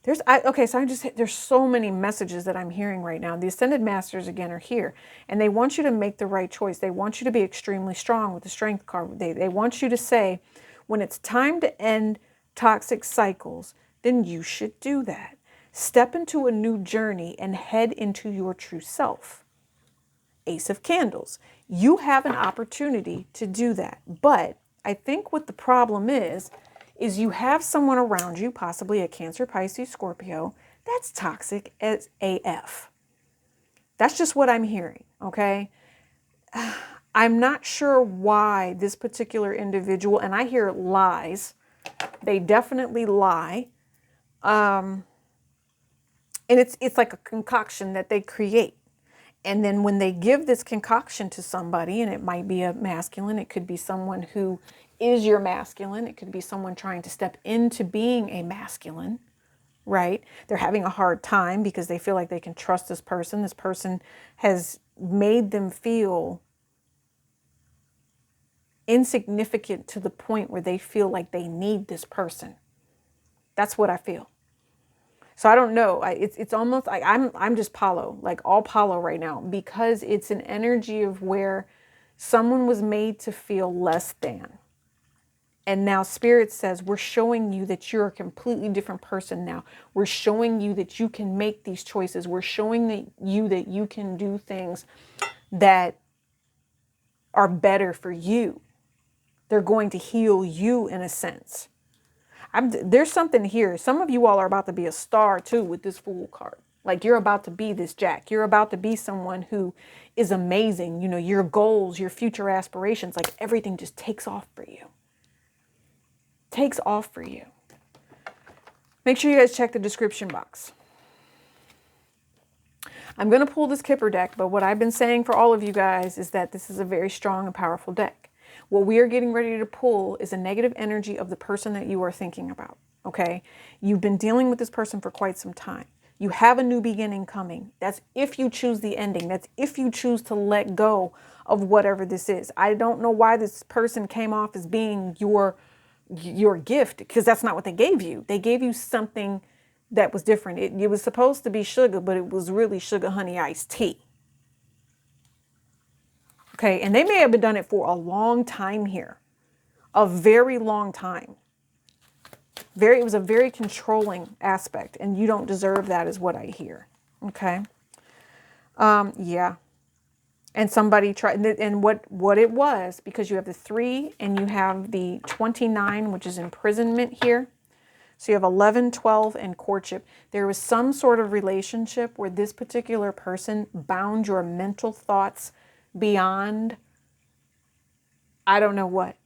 There's so many messages that I'm hearing right now. The Ascended Masters again are here, and they want you to make the right choice. They want you to be extremely strong with the Strength card. They want you to say, when it's time to end toxic cycles, then you should do that. Step into a new journey and head into your true self. Ace of Candles. You have an opportunity to do that. But I think what the problem is you have someone around you, possibly a Cancer, Pisces, Scorpio, that's toxic as AF. That's just what I'm hearing, okay? I'm not sure why this particular individual, and I hear lies. They definitely lie. And it's like a concoction that they create. And then when they give this concoction to somebody, and it might be a masculine, it could be someone who is your masculine, it could be someone trying to step into being a masculine, right? They're having a hard time because they feel like they can trust this person. This person has made them feel insignificant to the point where they feel like they need this person. That's what I feel. So I don't know. It's almost like I'm just Palo, like all Palo right now, because it's an energy of where someone was made to feel less than. And now Spirit says, we're showing you that you're a completely different person now. We're showing you that you can make these choices. We're showing you that you can do things that are better for you. They're going to heal you in a sense. There's something here. Some of you all are about to be a star too with this Fool card. Like you're about to be this Jack. You're about to be someone who is amazing. You know, your goals, your future aspirations, like everything just takes off for you. Takes off for you. Make sure you guys check the description box. I'm going to pull this Kipper deck, but what I've been saying for all of you guys is that this is a very strong and powerful deck. What we are getting ready to pull is a negative energy of the person that you are thinking about, okay? You've been dealing with this person for quite some time. You have a new beginning coming. That's if you choose the ending. That's if you choose to let go of whatever this is. I don't know why this person came off as being your gift, because that's not what they gave you. They gave you something that was different. It was supposed to be sugar, but it was really sugar honey iced tea. Okay, and they may have been done it for a long time here. a very long time. It was a very controlling aspect, and you don't deserve that, is what I hear. Okay. Yeah. And somebody tried, and what it was, because you have the 3 and you have the 29, which is imprisonment here. So you have 11, 12, and courtship. There was some sort of relationship where this particular person bound your mental thoughts beyond, I don't know what.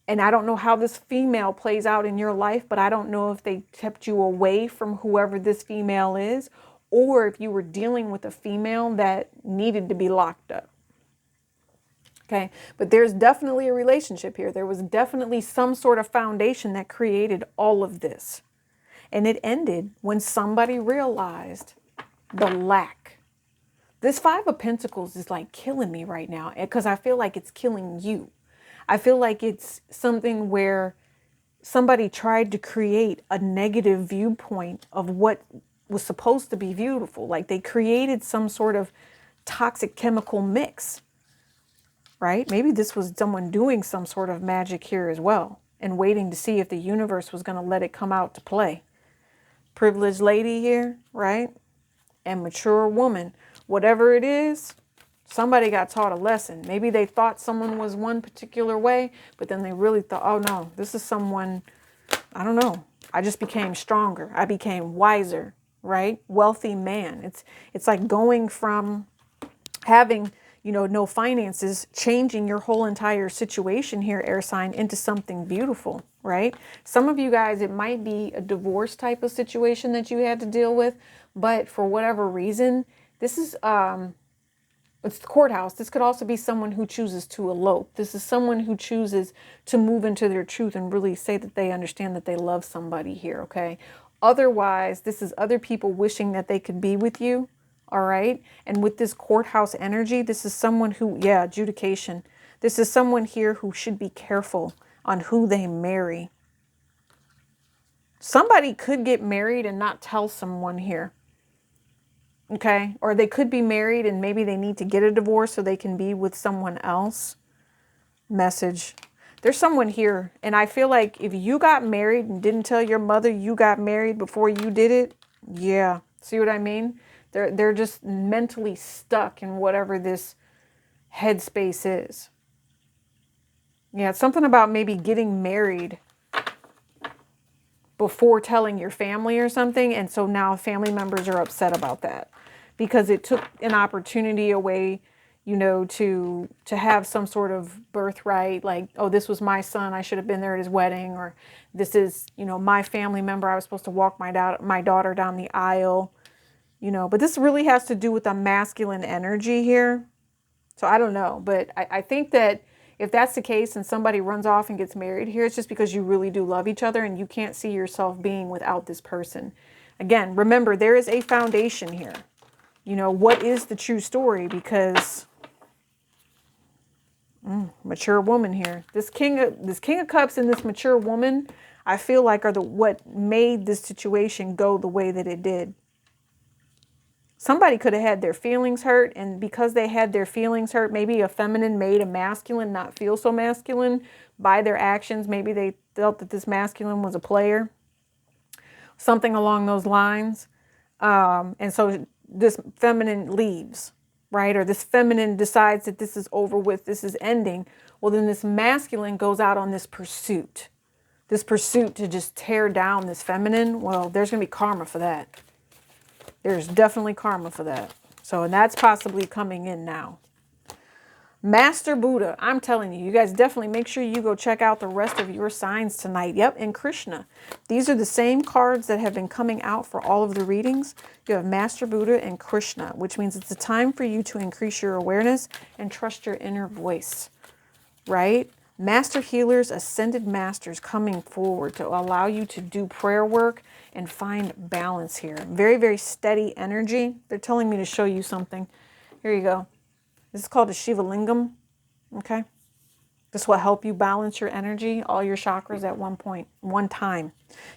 And I don't know how this female plays out in your life, but I don't know if they kept you away from whoever this female is, or if you were dealing with a female that needed to be locked up. Okay, but there's definitely a relationship here. There was definitely some sort of foundation that created all of this. And it ended when somebody realized the lack. This 5 of Pentacles is like killing me right now, because I feel like it's killing you. I feel like it's something where somebody tried to create a negative viewpoint of what was supposed to be beautiful. Like they created some sort of toxic chemical mix, right? Maybe this was someone doing some sort of magic here as well and waiting to see if the universe was going to let it come out to play. Privileged lady here, right? And mature woman. Whatever it is, somebody got taught a lesson. Maybe they thought someone was one particular way, but then they really thought, oh no, this is someone, I don't know. I just became stronger. I became wiser, right? Wealthy man. It's like going from having, no finances, changing your whole entire situation here, air sign, into something beautiful, right? Some of you guys, it might be a divorce type of situation that you had to deal with, but for whatever reason, this is, it's the courthouse. This could also be someone who chooses to elope. This is someone who chooses to move into their truth and really say that they understand that they love somebody here, okay? Otherwise, this is other people wishing that they could be with you, all right? And with this courthouse energy, this is someone who, adjudication. This is someone here who should be careful on who they marry. Somebody could get married and not tell someone here. Okay, or they could be married and maybe they need to get a divorce so they can be with someone else. Message. There's someone here, and I feel like if you got married and didn't tell your mother you got married before you did it, yeah. See what I mean? They're just mentally stuck in whatever this headspace is. Yeah, it's something about maybe getting married before telling your family or something, and so now family members are upset about that because it took an opportunity away, to have some sort of birthright, like, oh, this was my son, I should have been there at his wedding, or this is, my family member, I was supposed to walk my daughter down the aisle, but this really has to do with the masculine energy here. So I don't know, but I think that if that's the case and somebody runs off and gets married here, it's just because you really do love each other and you can't see yourself being without this person. Again, remember, there is a foundation here. What is the true story? Because mature woman here. This king of cups and this mature woman, I feel like are what made this situation go the way that it did. Somebody could have had their feelings hurt, and because they had their feelings hurt, maybe a feminine made a masculine not feel so masculine by their actions. Maybe they felt that this masculine was a player, something along those lines. And so this feminine leaves, right? Or this feminine decides that this is over with, this is ending. Well, then this masculine goes out on this pursuit to just tear down this feminine. Well, there's going to be karma for that. There's definitely karma for that. So, and that's possibly coming in now. Master Buddha, I'm telling you, you guys definitely make sure you go check out the rest of your signs tonight. Yep, and Krishna. These are the same cards that have been coming out for all of the readings. You have Master Buddha and Krishna, which means it's a time for you to increase your awareness and trust your inner voice, right? Master healers, ascended masters coming forward to allow you to do prayer work and find balance here. Very, very steady energy. They're telling me to show you something. Here you go. This is called a Shiva Lingam. Okay. This will help you balance your energy, all your chakras at one time.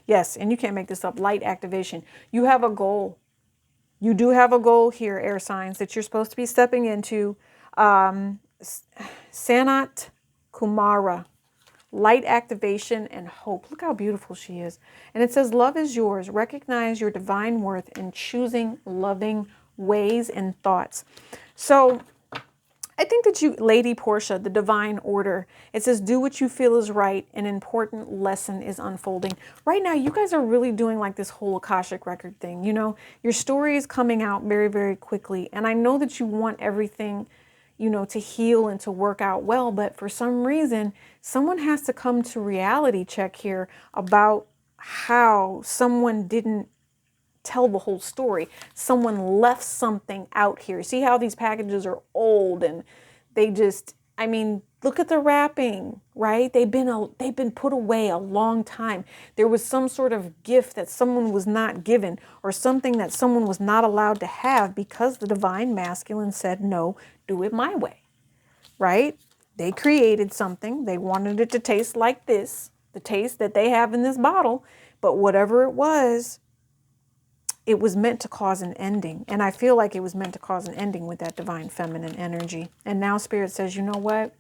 Yes, and you can't make this up. Light activation. You have a goal. You do have a goal here, air signs, that you're supposed to be stepping into. Sanat Kumara, light activation, and hope. Look how beautiful she is. And it says, love is yours. Recognize your divine worth in choosing loving ways and thoughts. So I think that you, Lady Portia, the divine order, it says, do what you feel is right. An important lesson is unfolding. Right now, you guys are really doing like this whole Akashic record thing. You know, your story is coming out very, very quickly. And I know that you want everything, you know, to heal and to work out well. But for some reason, someone has to come to reality check here about how someone didn't tell the whole story. Someone left something out here. See how these packages are old and they just, I mean, look at the wrapping, right? They've been put away a long time. There was some sort of gift that someone was not given, or something that someone was not allowed to have because the divine masculine said, no, do it my way, right? They created something. They wanted it to taste like this, the taste that they have in this bottle, but whatever it was meant to cause an ending. And I feel like it was meant to cause an ending with that divine feminine energy. And now Spirit says, you know what?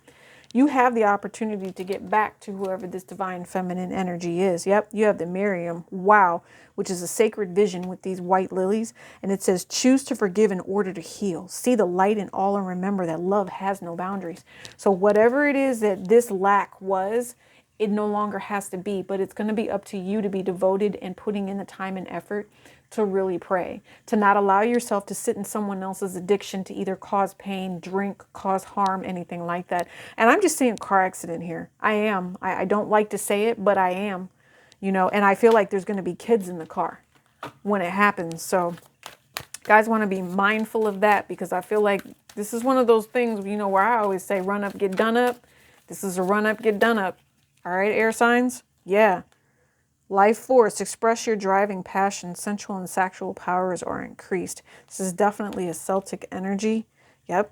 You have the opportunity to get back to whoever this divine feminine energy is. Yep, you have the Miriam, wow, which is a sacred vision with these white lilies. And it says, choose to forgive in order to heal. See the light in all and remember that love has no boundaries. So whatever it is that this lack was, it no longer has to be, but it's going to be up to you to be devoted and putting in the time and effort to really pray, to not allow yourself to sit in someone else's addiction to either cause pain, drink, cause harm, anything like that. And I'm just saying car accident here. I am. I don't like to say it, but I am, you know, and I feel like there's going to be kids in the car when it happens. So guys want to be mindful of that, because I feel like this is one of those things, you know, where I always say run up, get done up. This is a run up, get done up. All right, air signs. Yeah. Life force, express your driving passion, sensual and sexual powers are increased. This is definitely a Celtic energy. Yep.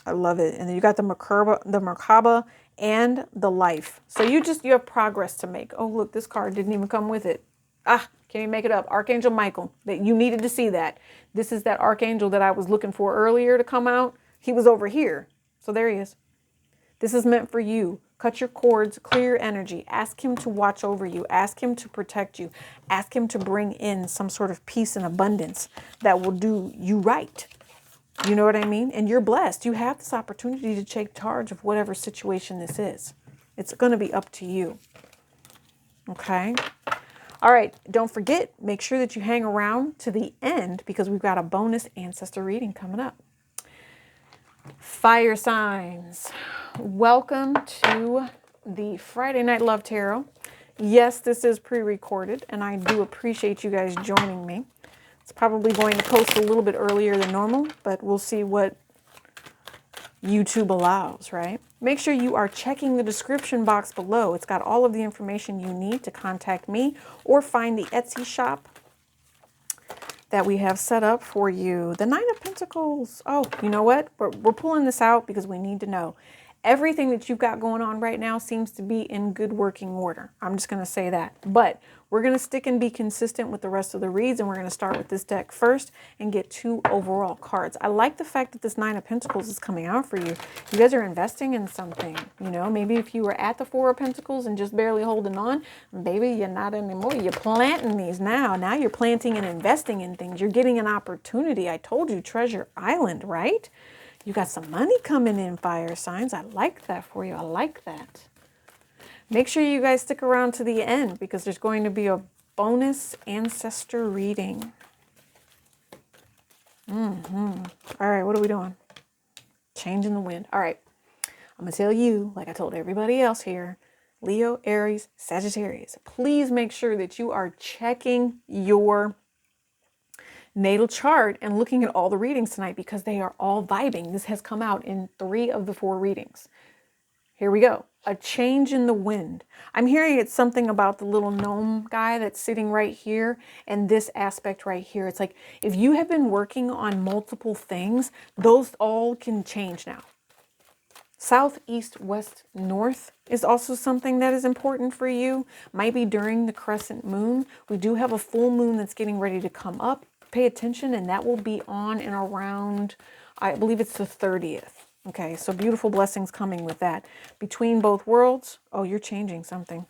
I love it. And then you got the Merkaba and the life. So you have progress to make. Oh, look, this card didn't even come with it. Ah, can't even make it up. Archangel Michael, that you needed to see that. This is that archangel that I was looking for earlier to come out. He was over here. So there he is. This is meant for you. Cut your cords, clear your energy. Ask him to watch over you. Ask him to protect you. Ask him to bring in some sort of peace and abundance that will do you right. You know what I mean? And you're blessed. You have this opportunity to take charge of whatever situation this is. It's going to be up to you. Okay? All right. Don't forget, make sure that you hang around to the end, because we've got a bonus ancestor reading coming up. Fire signs. Welcome to the Friday Night Love Tarot. Yes, this is pre-recorded, and I do appreciate you guys joining me. It's probably going to post a little bit earlier than normal, but we'll see what YouTube allows, right? Make sure you are checking the description box below. It's got all of the information you need to contact me or find the Etsy shop that we have set up for you. The 9 of Pentacles. Oh, you know what? We're pulling this out because we need to know. Everything that you've got going on right now seems to be in good working order. I'm just going to say that. But we're going to stick and be consistent with the rest of the reads, and we're going to start with this deck first and get 2 overall cards. I like the fact that this 9 of Pentacles is coming out for you. You guys are investing in something. You know, maybe if you were at the 4 of Pentacles and just barely holding on, maybe you're not anymore. You're planting these now. Now you're planting and investing in things. You're getting an opportunity. I told you, Treasure Island, right? You got some money coming in, fire signs. I like that for you. I like that. Make sure you guys stick around to the end, because there's going to be a bonus ancestor reading. All right, what are we doing? Changing the wind. All right. I'm going to tell you, like I told everybody else here, Leo, Aries, Sagittarius, please make sure that you are checking your natal chart and looking at all the readings tonight, because they are all vibing. This has come out in 3 of the 4 readings. Here we go. A change in the wind. I'm hearing it's something about the little gnome guy that's sitting right here and this aspect right here. It's like if you have been working on multiple things, those all can change now. South, east, west, north is also something that is important for you. Might be during the crescent moon. We do have a full moon that's getting ready to come up. Pay attention, and that will be on and around, I believe it's the 30th. Okay, so beautiful blessings coming with that. Between both worlds, oh, you're changing something.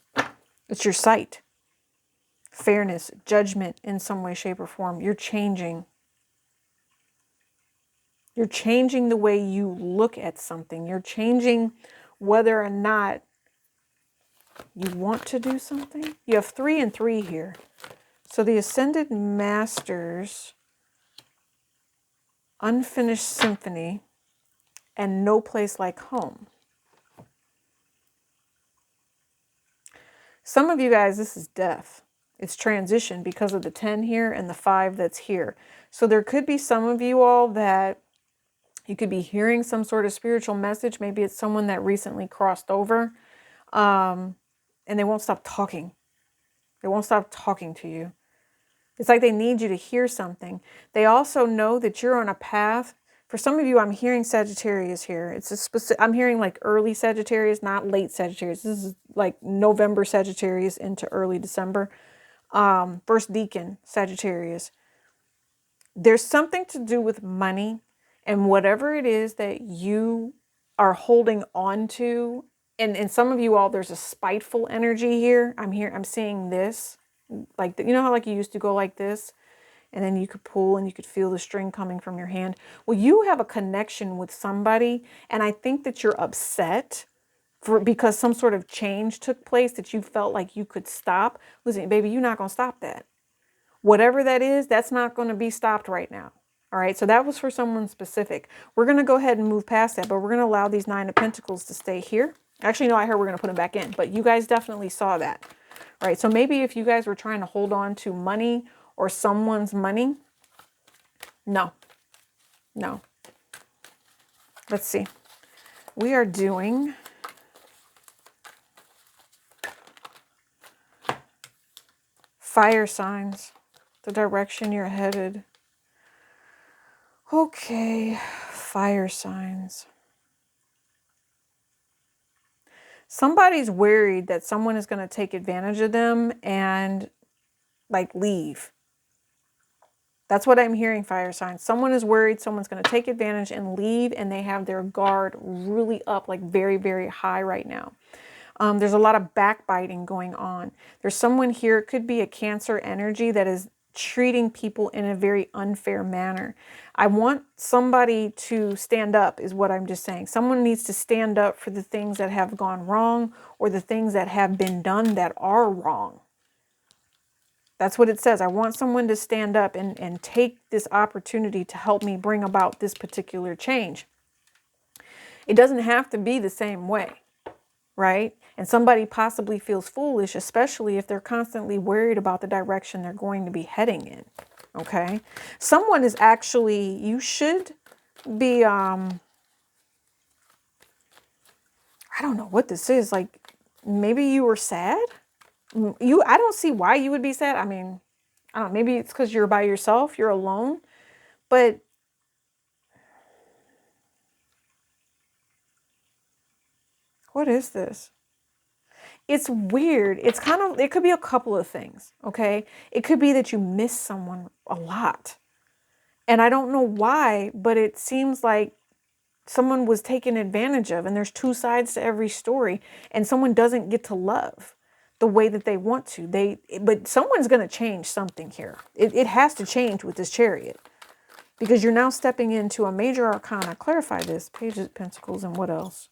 It's your sight. Fairness, judgment in some way, shape, or form. You're changing. You're changing the way you look at something. You're changing whether or not you want to do something. You have 3 and 3 here. So the Ascended Masters, Unfinished Symphony, and No Place Like Home. Some of you guys, this is death. It's transition because of the 10 here and the 5 that's here. So there could be some of you all that you could be hearing some sort of spiritual message. Maybe it's someone that recently crossed over, and they won't stop talking. They won't stop talking to you. It's like they need you to hear something. They also know that you're on a path. For some of you, I'm hearing Sagittarius here. It's a specific, I'm hearing like early Sagittarius, not late Sagittarius. This is like November Sagittarius into early December. First Deacon Sagittarius. There's something to do with money and whatever it is that you are holding on to. And some of you all, there's a spiteful energy here. I'm seeing this. Like, you know how like you used to go like this? And then you could pull and you could feel the string coming from your hand. Well, you have a connection with somebody. And I think that you're upset because some sort of change took place that you felt like you could stop. Listen, baby, you're not going to stop that. Whatever that is, that's not going to be stopped right now. All right. So that was for someone specific. We're going to go ahead and move past that, but we're going to allow these 9 of Pentacles to stay here. Actually, no, I heard we're going to put them back in, but you guys definitely saw that. All right. So maybe if you guys were trying to hold on to money or someone's money. No. Let's see. We are doing fire signs, the direction you're headed. Okay, fire signs. Somebody's worried that someone is going to take advantage of them and like leave. That's what I'm hearing, fire signs. Someone is worried someone's going to take advantage and leave, and they have their guard really up, like very, very high right now. There's a lot of backbiting going on. There's someone here, it could be a Cancer energy that is treating people in a very unfair manner. I want somebody to stand up is what I'm just saying. Someone needs to stand up for the things that have gone wrong or the things that have been done that are wrong. That's what it says. I want someone to stand up and take this opportunity to help me bring about this particular change. It doesn't have to be the same way, right? And somebody possibly feels foolish, especially if they're constantly worried about the direction they're going to be heading in, okay? Someone is actually, you should be, I don't know what this is. Like, maybe you were sad? I don't see why you would be sad. I mean, I don't know, maybe it's because you're by yourself, you're alone, but what is this? It's weird. It's kind of, it could be a couple of things, okay? It could be that you miss someone a lot. And I don't know why, but it seems like someone was taken advantage of, and there's 2 sides to every story, and someone doesn't get to love the way that they want to. But someone's going to change something here. It has to change with this Chariot, because you're now stepping into a major arcana. Clarify this. Page of Pentacles, and what else?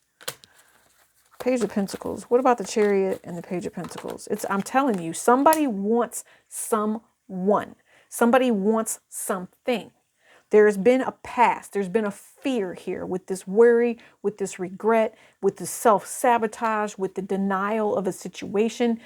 Page of Pentacles. What about the Chariot and the Page of Pentacles? I'm telling you, somebody wants someone. Somebody wants something. There's been a past. There's been a fear here with this worry, with this regret, with the self-sabotage, with the denial of a situation.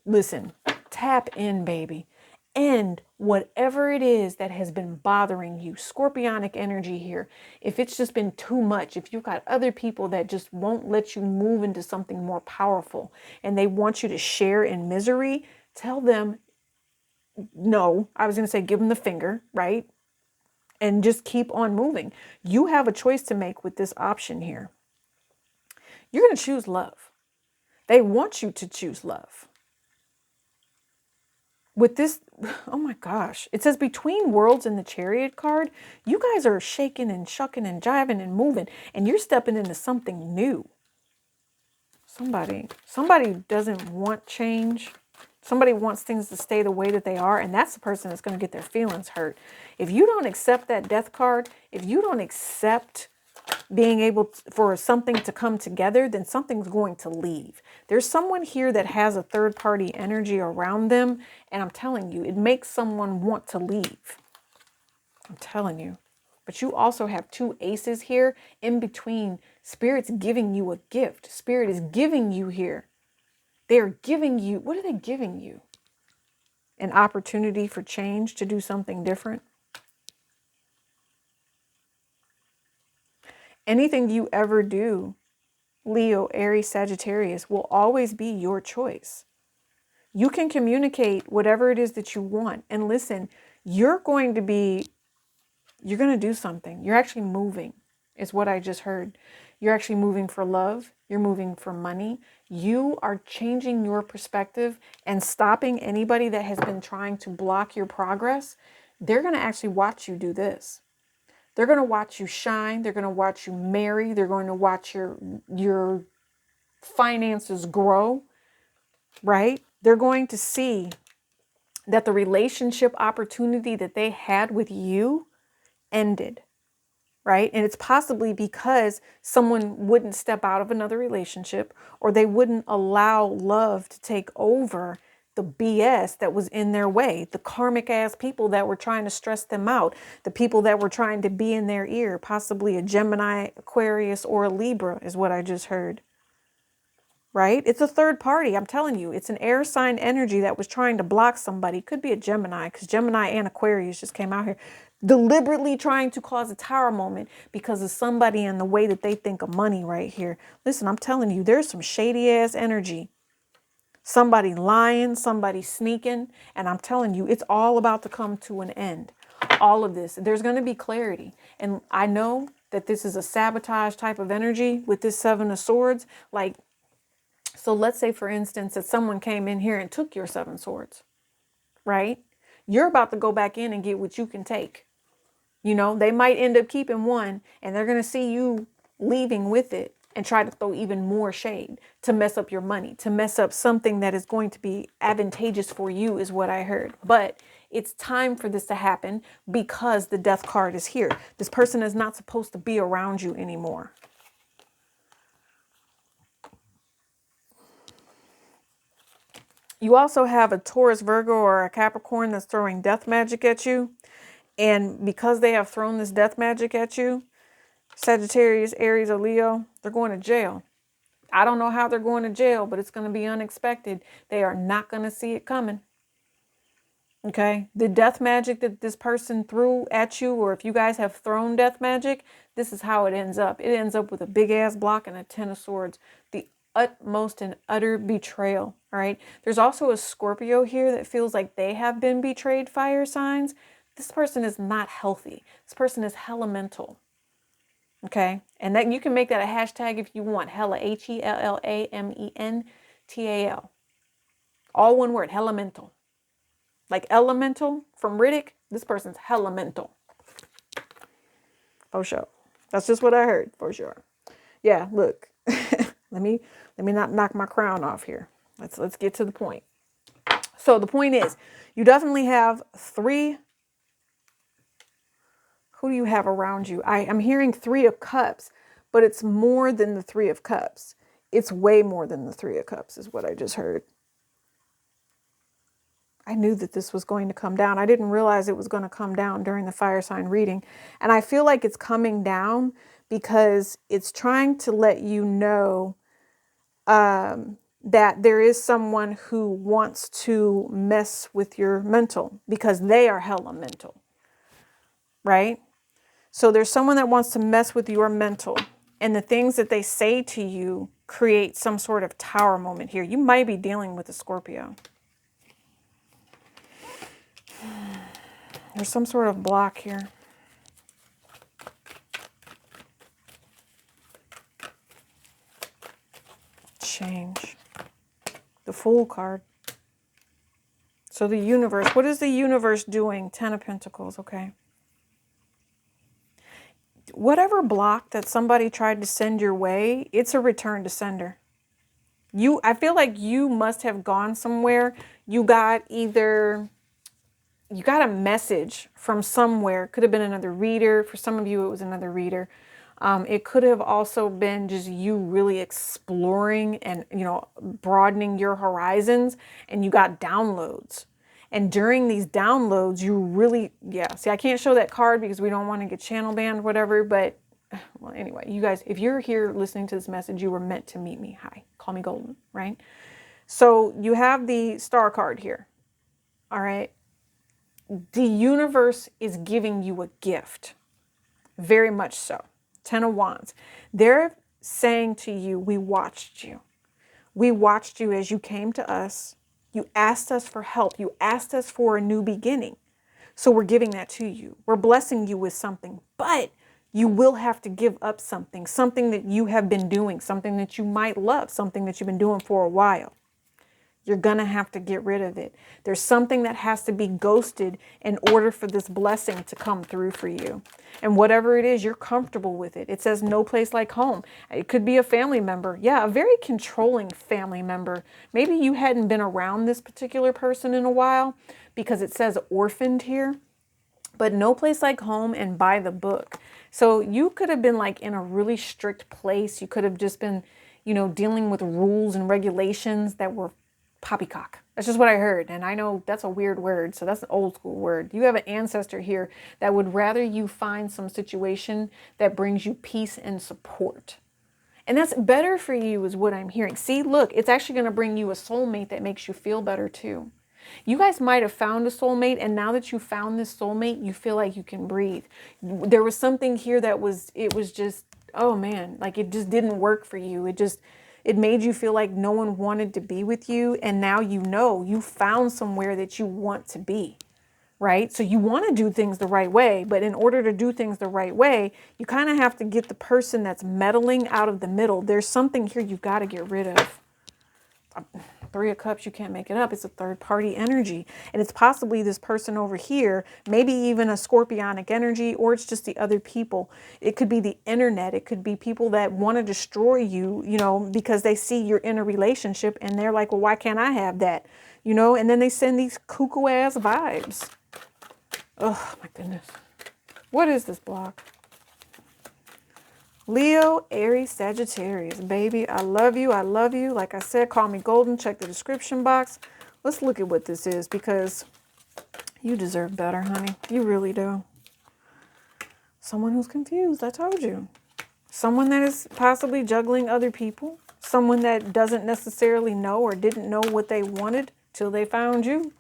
Listen, tap in, baby. End whatever it is that has been bothering you. Scorpionic energy here. If it's just been too much, if you've got other people that just won't let you move into something more powerful and they want you to share in misery, tell them no. I was going to say give them the finger, right? And just keep on moving. You have a choice to make with this option here. You're going to choose love. They want you to choose love. with this, oh my gosh, it says between worlds in the Chariot card, you guys are shaking and shucking and jiving and moving, and you're stepping into something new. Somebody doesn't want change. Somebody wants things to stay the way that they are, and that's the person that's going to get their feelings hurt. If you don't accept that death card, if you don't accept being able for something to come together, then something's going to leave. There's someone here that has a third party energy around them, and I'm telling you, it makes someone want to leave. I'm telling you. But you also have two aces here in between. Spirit's giving you a gift. Spirit is giving you here. They're giving you, what are they giving you? An opportunity for change, to do something different. Anything you ever do, Leo, Aries, Sagittarius, will always be your choice. You can communicate whatever it is that you want. And listen, you're going to do something. You're actually moving, is what I just heard. You're actually moving for love. You're moving for money. You are changing your perspective and stopping anybody that has been trying to block your progress. They're going to actually watch you do this. They're going to watch you shine. They're going to watch you marry. They're going to watch your finances grow, right? They're going to see that the relationship opportunity that they had with you ended, right? And it's possibly because someone wouldn't step out of another relationship, or they wouldn't allow love to take over the BS that was in their way, the karmic ass people that were trying to stress them out, the people that were trying to be in their ear, possibly a Gemini, Aquarius, or a Libra is what I just heard. Right? It's a third party. I'm telling you, it's an air sign energy that was trying to block somebody. Could be a Gemini, because Gemini and Aquarius just came out here deliberately trying to cause a tower moment because of somebody and the way that they think of money right here. Listen, I'm telling you, there's some shady ass energy. Somebody lying, somebody sneaking. And I'm telling you, it's all about to come to an end. All of this. There's going to be clarity. And I know that this is a sabotage type of energy with this Seven of Swords. Like, so let's say, for instance, that someone came in here and took your Seven Swords, right? You're about to go back in and get what you can take. You know, they might end up keeping one, and they're going to see you leaving with it and try to throw even more shade to mess up your money, to mess up something that is going to be advantageous for you, is what I heard. But it's time for this to happen because the death card is here. This person is not supposed to be around you anymore. You also have a Taurus, Virgo, or a Capricorn that's throwing death magic at you. And because they have thrown this death magic at you, Sagittarius, Aries, or Leo, they're going to jail. I don't know how they're going to jail, but it's going to be unexpected. They are not going to see it coming. Okay? The death magic that this person threw at you, or if you guys have thrown death magic, this is how it ends up. It ends up with a big ass block and a Ten of Swords. The utmost and utter betrayal. All right? There's also a Scorpio here that feels like they have been betrayed, fire signs. This person is not healthy. This person is hellimental. Okay? And that you can make that a hashtag if you want. Hella, HELLAMENTAL. All one word, hellimental. Like elemental from Riddick, this person's hellimental. For sure. That's just what I heard, for sure. Yeah, look. let me not knock my crown off here. Let's get to the point. So the point is, you definitely have three. Who do you have around you? I'm hearing Three of Cups, but it's more than the Three of Cups. It's way more than the Three of Cups is what I just heard. I knew that this was going to come down. I didn't realize it was going to come down during the fire sign reading. And I feel like it's coming down because it's trying to let you know that there is someone who wants to mess with your mental because they are hella mental, right? So there's someone that wants to mess with your mental, and the things that they say to you create some sort of tower moment here. You might be dealing with a Scorpio. There's some sort of block here. Change. The Fool card. So the universe, what is the universe doing? 10 of Pentacles, okay. Whatever block that somebody tried to send your way, it's a return to sender. I feel like you must have gone somewhere. You got a message from somewhere. Could have been another reader. For some of you, it was another reader. It could have also been just you really exploring and, broadening your horizons, and you got downloads. And during these downloads, you really, see, I can't show that card because we don't want to get channel banned, whatever. But, well, anyway, you guys, if you're here listening to this message, you were meant to meet me. Hi, call me Golden, right? So you have the star card here. All right. The universe is giving you a gift. Very much so. 10 of Wands. They're saying to you, we watched you. We watched you as you came to us. You asked us for help. You asked us for a new beginning. So we're giving that to you. We're blessing you with something, but you will have to give up something that you have been doing, something that you might love, something that you've been doing for a while. You're going to have to get rid of it. There's something that has to be ghosted in order for this blessing to come through for you. And whatever it is, you're comfortable with it. It says no place like home. It could be a family member. Yeah, a very controlling family member. Maybe you hadn't been around this particular person in a while because it says orphaned here. But no place like home and by the book. So you could have been like in a really strict place. You could have just been, dealing with rules and regulations that were poppycock. That's just what I heard. And I know that's a weird word. So that's an old school word. You have an ancestor here that would rather you find some situation that brings you peace and support. And that's better for you is what I'm hearing. See, look, it's actually going to bring you a soulmate that makes you feel better too. You guys might have found a soulmate, and now that you found this soulmate, you feel like you can breathe. There was something here that it was just, oh man, like it just didn't work for you. It made you feel like no one wanted to be with you. And now you found somewhere that you want to be, right? So you want to do things the right way. But in order to do things the right way, you kind of have to get the person that's meddling out of the middle. There's something here you've got to get rid of. 3 of Cups, you can't make it up. It's a third party energy. And it's possibly this person over here, maybe even a scorpionic energy, or it's just the other people. It could be the internet. It could be people that want to destroy you, because they see you're in a relationship and they're like, well, why can't I have that? And then they send these cuckoo ass vibes. Oh my goodness. What is this block? Leo, Aries, Sagittarius, baby, I love you. I love you. Like I said, call me Golden. Check the description box. Let's look at what this is because you deserve better, honey. You really do. Someone who's confused, I told you. Someone that is possibly juggling other people. Someone that doesn't necessarily know or didn't know what they wanted till they found you.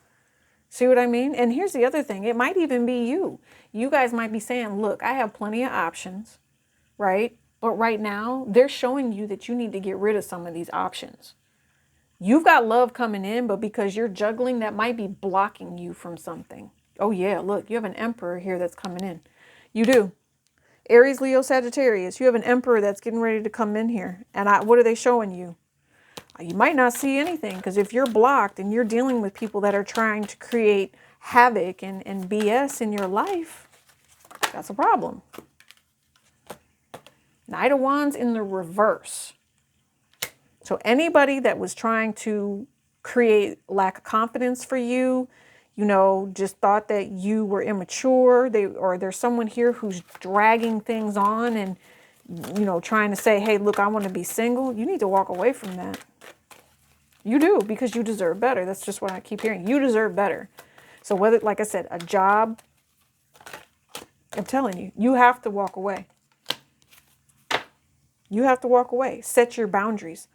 See what I mean? And here's the other thing. It might even be you. You guys might be saying, look, I have plenty of options. Right? But right now, they're showing you that you need to get rid of some of these options. You've got love coming in, but because you're juggling, that might be blocking you from something. Oh yeah, look, you have an emperor here that's coming in. You do. Aries, Leo, Sagittarius. You have an emperor that's getting ready to come in here. And what are they showing you? You might not see anything because if you're blocked and you're dealing with people that are trying to create havoc and BS in your life, that's a problem. Knight of Wands in the reverse. So anybody that was trying to create lack of confidence for you, just thought that you were immature, there's someone here who's dragging things on and, trying to say, hey, look, I want to be single. You need to walk away from that. You do, because you deserve better. That's just what I keep hearing. You deserve better. So whether, like I said, a job, I'm telling you, you have to walk away. You have to walk away. Set your boundaries.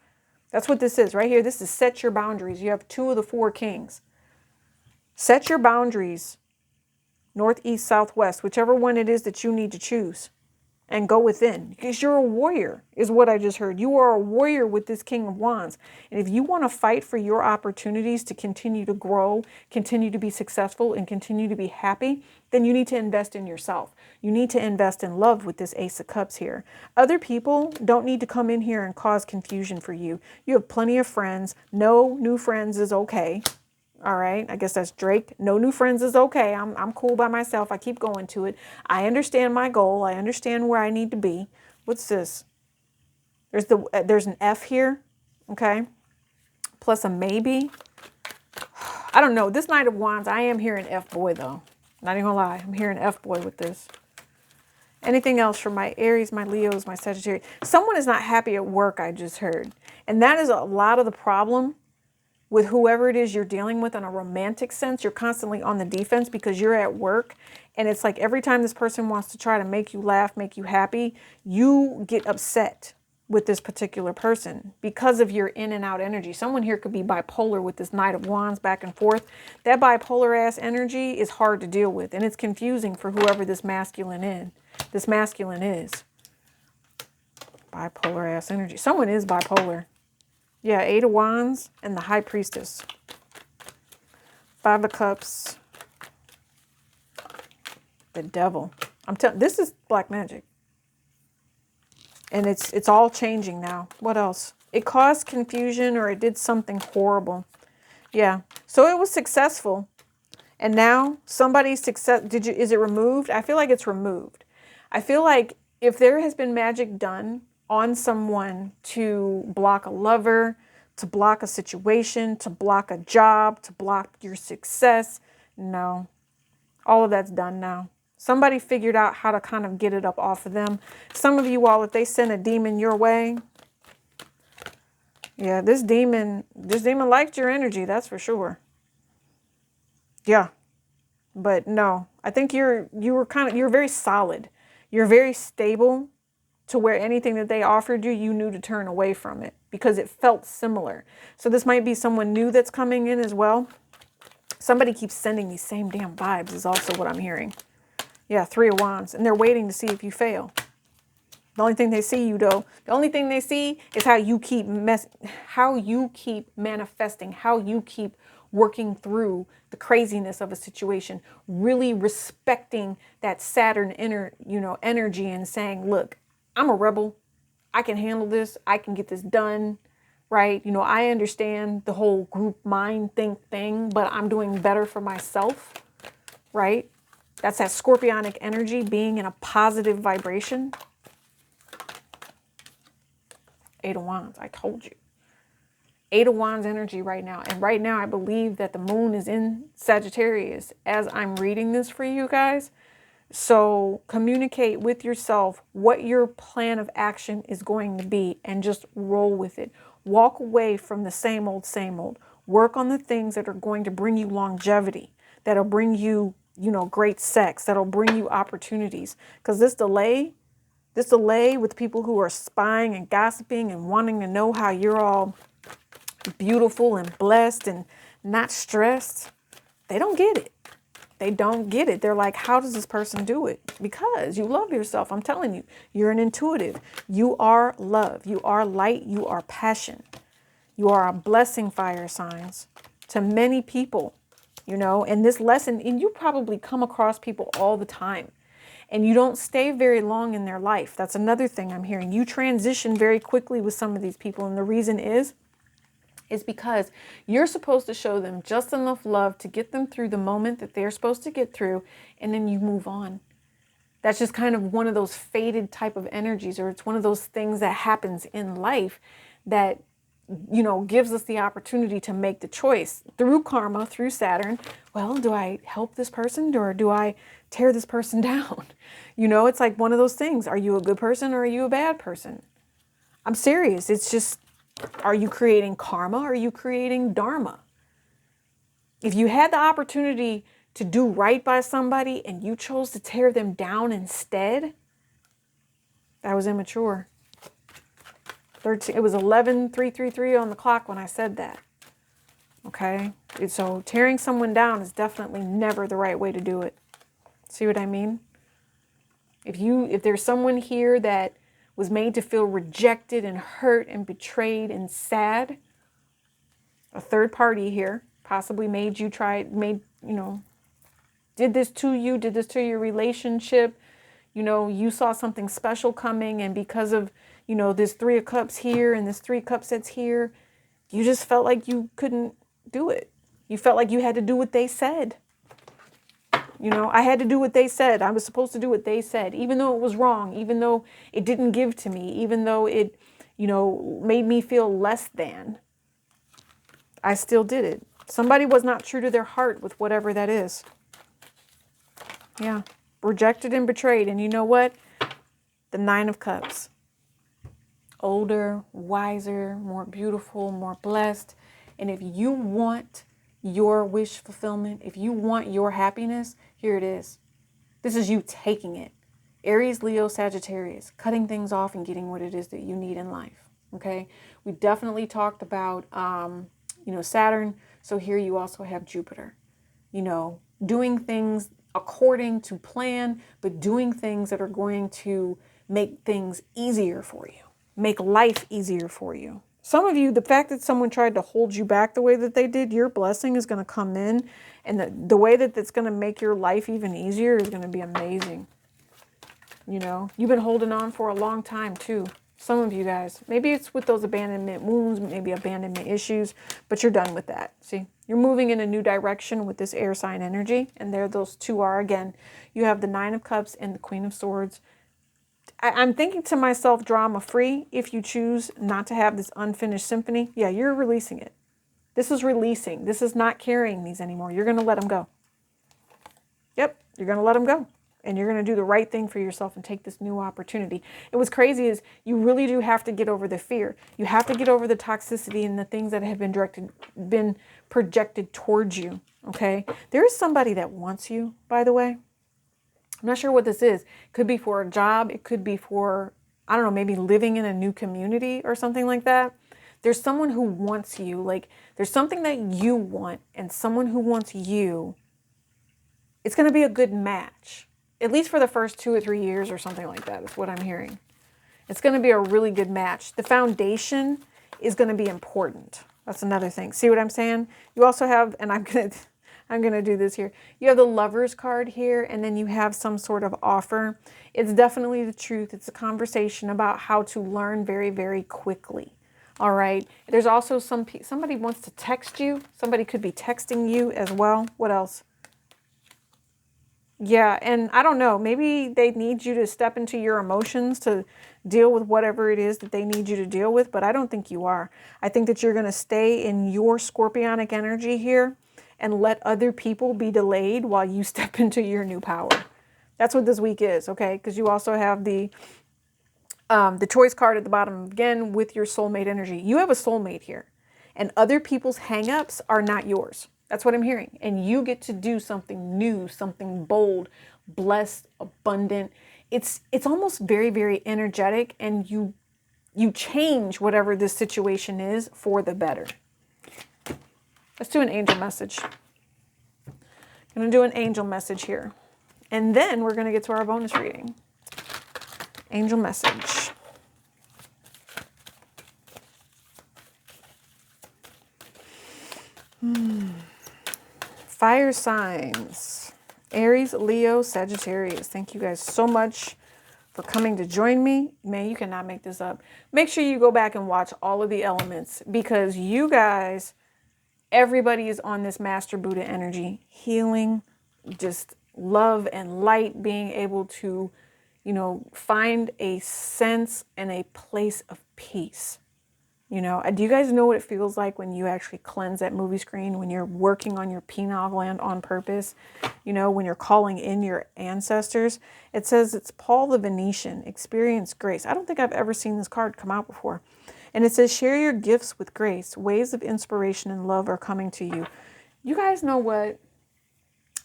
That's what this is right here. This is set your boundaries. You have 2 of the 4 kings. Set your boundaries. North, east, south, west. Whichever one it is that you need to choose. And go within. Because you're a warrior, is what I just heard. You are a warrior with this King of Wands. And if you want to fight for your opportunities to continue to grow, continue to be successful, and continue to be happy, then you need to invest in yourself. You need to invest in love with this Ace of Cups here. Other people don't need to come in here and cause confusion for you. You have plenty of friends. No new friends is okay. All right. I guess that's Drake. No new friends is okay. I'm cool by myself. I keep going to it. I understand my goal. I understand where I need to be. What's this? There's an F here. Okay. Plus a maybe. I don't know. This Knight of Wands, I am hearing F boy though. Not even gonna lie. I'm hearing F boy with this. Anything else for my Aries, my Leos, my Sagittarius? Someone is not happy at work, I just heard. And that is a lot of the problem with whoever it is you're dealing with in a romantic sense. You're constantly on the defense because you're at work. And it's like every time this person wants to try to make you laugh, make you happy, you get upset with this particular person because of your in and out energy. Someone here could be bipolar with this Knight of Wands back and forth. That bipolar ass energy is hard to deal with. And it's confusing for whoever this masculine is. Bipolar ass energy. Someone is bipolar. Yeah, 8 of Wands and the High Priestess. 5 of Cups. The Devil. I'm telling, this is black magic. And it's all changing now. What else? It caused confusion or it did something horrible. Yeah. So it was successful. And now somebody's success. Is it removed? I feel like it's removed. I feel like if there has been magic done on someone to block a lover, to block a situation, to block a job, to block your success, no. All of that's done now. Somebody figured out how to kind of get it up off of them. Some of you all, if they send a demon your way, yeah, this demon liked your energy, that's for sure. Yeah. But no, I think you're very solid. You're very stable to where anything that they offered you, you knew to turn away from it because it felt similar. So this might be someone new that's coming in as well. Somebody keeps sending these same damn vibes is also what I'm hearing. Yeah, 3 of Wands. And they're waiting to see if you fail. The only thing they see you though, the only thing they see is how you keep manifesting, how you keep working through the craziness of a situation, really respecting that Saturn energy and saying, look, I'm a rebel. I can handle this. I can get this done. Right. You know, I understand the whole group mind think thing, but I'm doing better for myself. Right. That's that scorpionic energy being in a positive vibration. 8 of Wands. I told you. 8 of Wands energy right now. And right now, I believe that the moon is in Sagittarius as I'm reading this for you guys. So communicate with yourself what your plan of action is going to be and just roll with it. Walk away from the same old, same old. Work on the things that are going to bring you longevity, that'll bring you, great sex, that'll bring you opportunities. Because this delay with people who are spying and gossiping and wanting to know how you're all beautiful and blessed and not stressed, they don't get it. They don't get it. They're like, how does this person do it? Because you love yourself. I'm telling you, you're an intuitive. You are love. You are light. You are passion. You are a blessing, fire signs, to many people, and this lesson, and you probably come across people all the time and you don't stay very long in their life. That's another thing I'm hearing. You transition very quickly with some of these people. And the reason is because you're supposed to show them just enough love to get them through the moment that they're supposed to get through, and then you move on. That's just kind of one of those faded type of energies, or it's one of those things that happens in life that, gives us the opportunity to make the choice through karma, through Saturn. Well, do I help this person or do I tear this person down? It's like one of those things. Are you a good person or are you a bad person? I'm serious. It's just, are you creating karma or are you creating dharma? If you had the opportunity to do right by somebody and you chose to tear them down instead, that was immature. It was 11:333 on the clock when I said that. Okay? So tearing someone down is definitely never the right way to do it. See what I mean? If there's someone here that was made to feel rejected and hurt and betrayed and sad, a third party here possibly did this to you, did this to your relationship. You saw something special coming, and because of, this 3 of Cups here and this 3 Cups that's here, you just felt like you couldn't do it. You felt like you had to do what they said. You know, I had to do what they said. I was supposed to do what they said, even though it was wrong, even though it didn't give to me, even though it, you know, made me feel less than. I still did it. Somebody was not true to their heart with whatever that is. Yeah. Rejected and betrayed. And you know what? The Nine of Cups. Older, wiser, more beautiful, more blessed. And if you want your wish fulfillment, if you want your happiness, here it is. This is you taking it. Aries, Leo, Sagittarius, cutting things off and getting what it is that you need in life. Okay. We definitely talked about, you know, Saturn. So here you also have Jupiter, you know, doing things according to plan, but doing things that are going to make things easier for you, make life easier for you. Some of you, the fact that someone tried to hold you back the way that they did, your blessing is going to come in. And the way that it's going to make your life even easier is going to be amazing. You know, you've been holding on for a long time too. Some of you guys, maybe it's with those abandonment wounds, maybe abandonment issues, but you're done with that. See, you're moving in a new direction with this air sign energy. And there those two are again. You have the Nine of Cups and the Queen of Swords. I'm thinking to myself, drama free. If you choose not to have this unfinished symphony, yeah, you're releasing it. This is releasing. This is not carrying these anymore. You're going to let them go. Yep, you're going to let them go. And you're going to do the right thing for yourself and take this new opportunity. And what's crazy is you really do have to get over the fear. You have to get over the toxicity and the things that have been projected towards you. Okay. There is somebody that wants you, by the way. I'm not sure what this is. It could be for a job. It could be for, I don't know, maybe living in a new community or something like that. There's someone who wants you. Like there's something that you want and someone who wants you. It's going to be a good match. At least for the first 2 or 3 years or something like that is what I'm hearing. It's going to be a really good match. The foundation is going to be important. That's another thing. See what I'm saying? You also have, and I'm going to do this here. You have the Lovers card here, and then you have some sort of offer. It's definitely the truth. It's a conversation about how to learn very, very quickly. All right. There's also somebody wants to text you. Somebody could be texting you as well. What else? Yeah, and I don't know, maybe they need you to step into your emotions to deal with whatever it is that they need you to deal with, but I don't think you are. I think that you're going to stay in your scorpionic energy here and let other people be delayed while you step into your new power. That's what this week is, okay? Because you also have the choice card at the bottom, again, with your soulmate energy. You have a soulmate here, and other people's hangups are not yours. That's what I'm hearing. And you get to do something new, something bold, blessed, abundant. It's almost very, very energetic, and you change whatever this situation is for the better. Let's do an angel message. I'm going to do an angel message here. And then we're going to get to our bonus reading. Angel message. Fire signs, Aries, Leo, Sagittarius. Thank you guys so much for coming to join me. Man, you cannot make this up. Make sure you go back and watch all of the elements because you guys, everybody is on this Master Buddha energy, healing, just love and light, being able to, you know, find a sense and a place of peace. You know, do you guys know what it feels like when you actually cleanse that movie screen, when you're working on your pineal gland on purpose, you know, when you're calling in your ancestors? It says it's Paul the Venetian, experience grace. I don't think I've ever seen this card come out before. And it says, share your gifts with grace. Waves of inspiration and love are coming to you. You guys know what?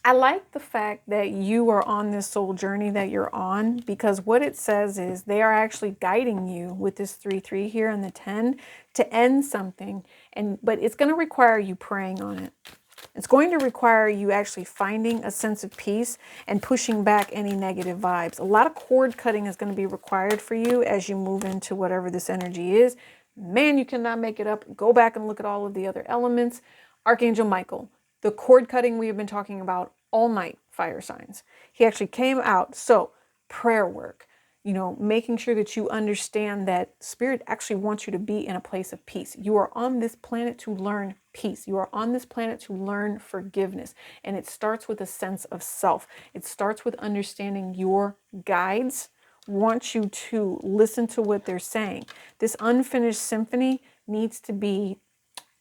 I like the fact that you are on this soul journey that you're on, because what it says is they are actually guiding you with this 3-3 here and the 10 to end something. But it's going to require you praying on it. It's going to require you actually finding a sense of peace and pushing back any negative vibes. A lot of cord cutting is going to be required for you as you move into whatever this energy is. Man, you cannot make it up. Go back and look at all of the other elements. Archangel Michael, the cord cutting we have been talking about all night, fire signs. He actually came out. So prayer work, you know, making sure that you understand that Spirit actually wants you to be in a place of peace. You are on this planet to learn peace. You are on this planet to learn forgiveness. And it starts with a sense of self. It starts with understanding your guides want you to listen to what they're saying. This unfinished symphony needs to be,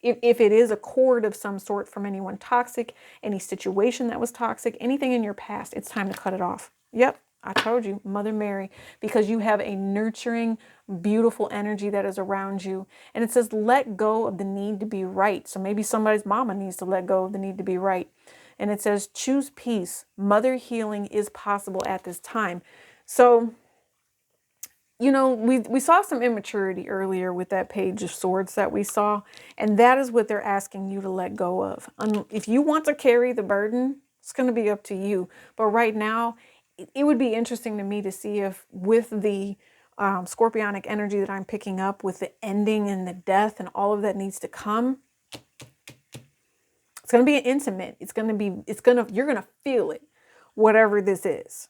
if it is a cord of some sort from anyone toxic, any situation that was toxic, anything in your past, it's time to cut it off. Yep, I told you, Mother Mary, because you have a nurturing, beautiful energy that is around you. And it says, let go of the need to be right. So maybe somebody's mama needs to let go of the need to be right. And it says, choose peace. Mother healing is possible at this time. So, you know, we saw some immaturity earlier with that page of swords that we saw, and that is what they're asking you to let go of. If you want to carry the burden, it's going to be up to you. But right now, it would be interesting to me to see if with the scorpionic energy that I'm picking up, with the ending and the death and all of that needs to come, it's going to be intimate. You're going to feel it, whatever this is.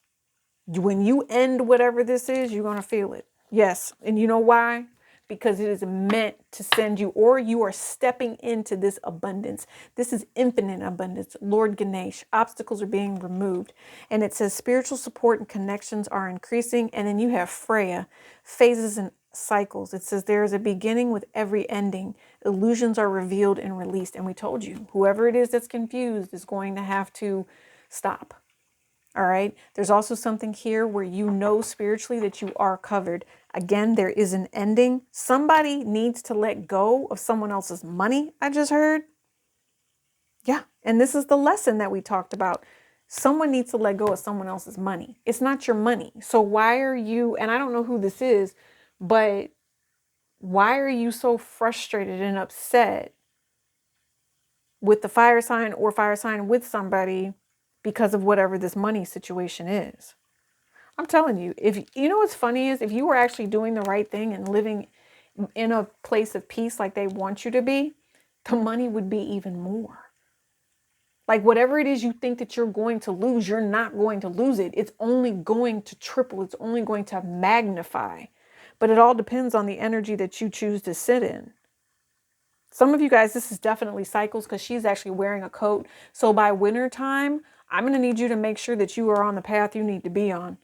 When you end whatever this is, you're going to feel it. Yes. And you know why? Because it is meant to send you, or you are stepping into this abundance. This is infinite abundance. Lord Ganesh, obstacles are being removed. And it says spiritual support and connections are increasing. And then you have Freya, phases and cycles. It says there is a beginning with every ending. Illusions are revealed and released. And we told you, whoever it is that's confused is going to have to stop. All right. There's also something here where you know spiritually that you are covered. Again, there is an ending. Somebody needs to let go of someone else's money, I just heard. Yeah. And this is the lesson that we talked about. Someone needs to let go of someone else's money. It's not your money. So why are you, and I don't know who this is, but why are you so frustrated and upset with the fire sign or fire sign with somebody because of whatever this money situation is? I'm telling you, if you know what's funny is if you were actually doing the right thing and living in a place of peace like they want you to be, the money would be even more. Like whatever it is you think that you're going to lose, you're not going to lose it. It's only going to triple. It's only going to magnify. But it all depends on the energy that you choose to sit in. Some of you guys, this is definitely cycles because she's actually wearing a coat. So by winter time, I'm going to need you to make sure that you are on the path you need to be on.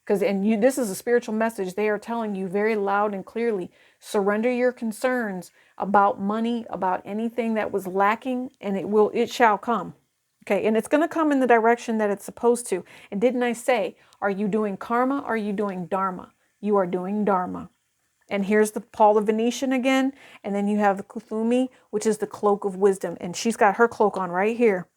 This is a spiritual message. They are telling you very loud and clearly, surrender your concerns about money, about anything that was lacking, and it shall come. Okay. And it's going to come in the direction that it's supposed to. And didn't I say, are you doing karma? Or are you doing dharma? You are doing dharma. And here's the Paul the Venetian again. And then you have the Kuthumi, which is the cloak of wisdom. And she's got her cloak on right here.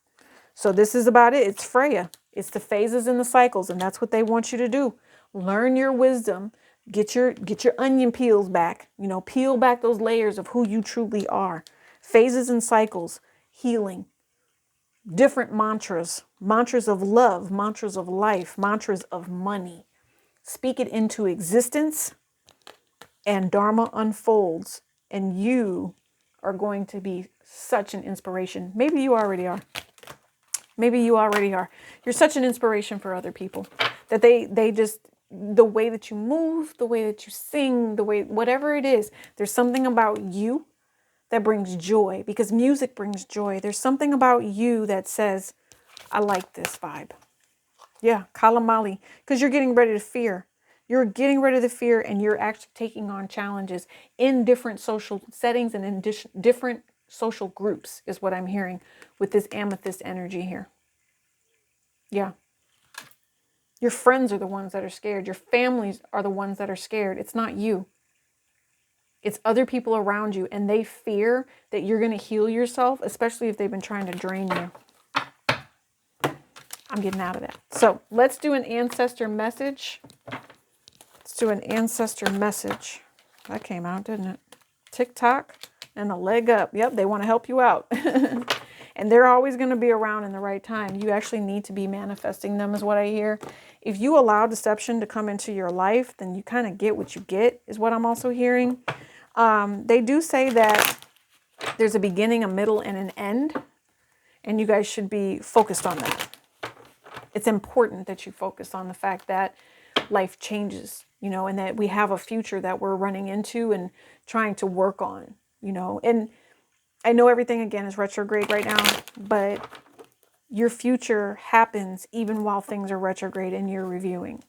So this is about it. It's Freya. It's the phases and the cycles. And that's what they want you to do. Learn your wisdom. Get your onion peels back. You know, peel back those layers of who you truly are. Phases and cycles. Healing. Different mantras. Mantras of love. Mantras of life. Mantras of money. Speak it into existence. And Dharma unfolds. And you are going to be such an inspiration. Maybe you already are. Maybe you already are. You're such an inspiration for other people that they just, the way that you move, the way that you sing, the way, whatever it is, there's something about you that brings joy, because music brings joy. There's something about you that says, I like this vibe. Yeah, Kalamali, because you're getting ready to fear. You're getting rid of the fear, and you're actually taking on challenges in different social settings and in different social groups is what I'm hearing with this amethyst energy here. Yeah. Your friends are the ones that are scared. Your families are the ones that are scared. It's not you. It's other people around you, and they fear that you're going to heal yourself, especially if they've been trying to drain you. I'm getting out of that. So let's do an ancestor message. Let's do an ancestor message. That came out, didn't it? TikTok. And a leg up. Yep, they want to help you out. And they're always going to be around in the right time. You actually need to be manifesting them is what I hear. If you allow deception to come into your life, then you kind of get what you get is what I'm also hearing. They do say that there's a beginning, a middle, and an end. And you guys should be focused on that. It's important that you focus on the fact that life changes, you know, and that we have a future that we're running into and trying to work on, you know. And I know everything again is retrograde right now, but your future happens even while things are retrograde and you're reviewing.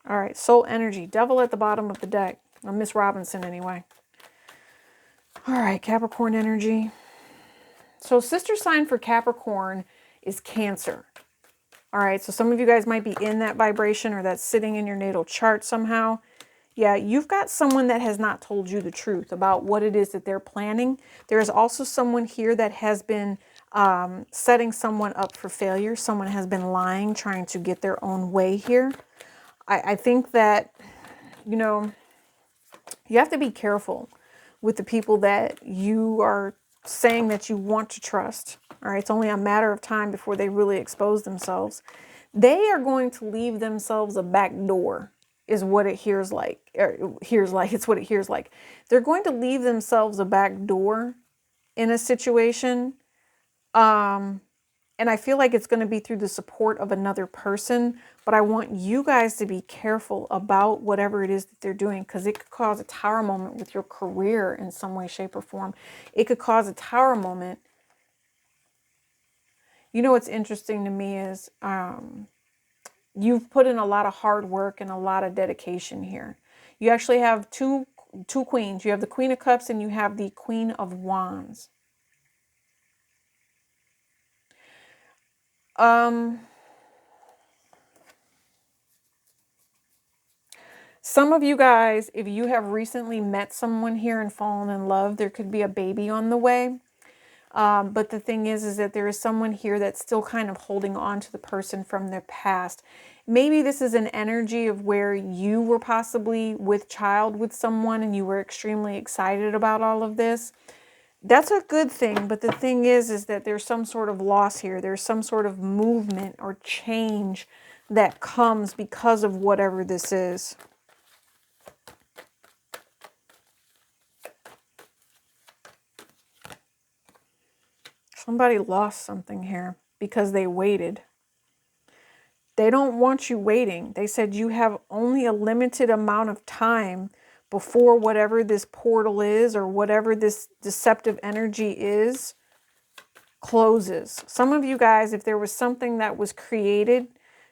All right, soul energy, devil at the bottom of the deck. Miss Robinson anyway. All right, Capricorn energy. So sister sign for Capricorn is Cancer. All right, so some of you guys might be in that vibration or that's sitting in your natal chart somehow. Yeah, you've got someone that has not told you the truth about what it is that they're planning. There is also someone here that has been setting someone up for failure. Someone has been lying, trying to get their own way here. I think that, you know, you have to be careful with the people that you are saying that you want to trust. All right, it's only a matter of time before they really expose themselves. They are going to leave themselves a back door, is what it hears like. It's what it hears like. They're going to leave themselves a back door in a situation. And I feel like it's going to be through the support of another person. But I want you guys to be careful about whatever it is that they're doing, because it could cause a tower moment with your career in some way, shape, or form. It could cause a tower moment. You know what's interesting to me is you've put in a lot of hard work and a lot of dedication here. You actually have two queens. You have the Queen of Cups and you have the Queen of Wands. Some of you guys, if you have recently met someone here and fallen in love, there could be a baby on the way. But the thing is that there is someone here that's still kind of holding on to the person from their past. Maybe this is an energy of where you were possibly with child with someone and you were extremely excited about all of this. That's a good thing. But the thing is that there's some sort of loss here. There's some sort of movement or change that comes because of whatever this is. Somebody lost something here because they waited. They don't want you waiting. They said you have only a limited amount of time before whatever this portal is or whatever this deceptive energy is closes. Some of you guys, if there was something that was created,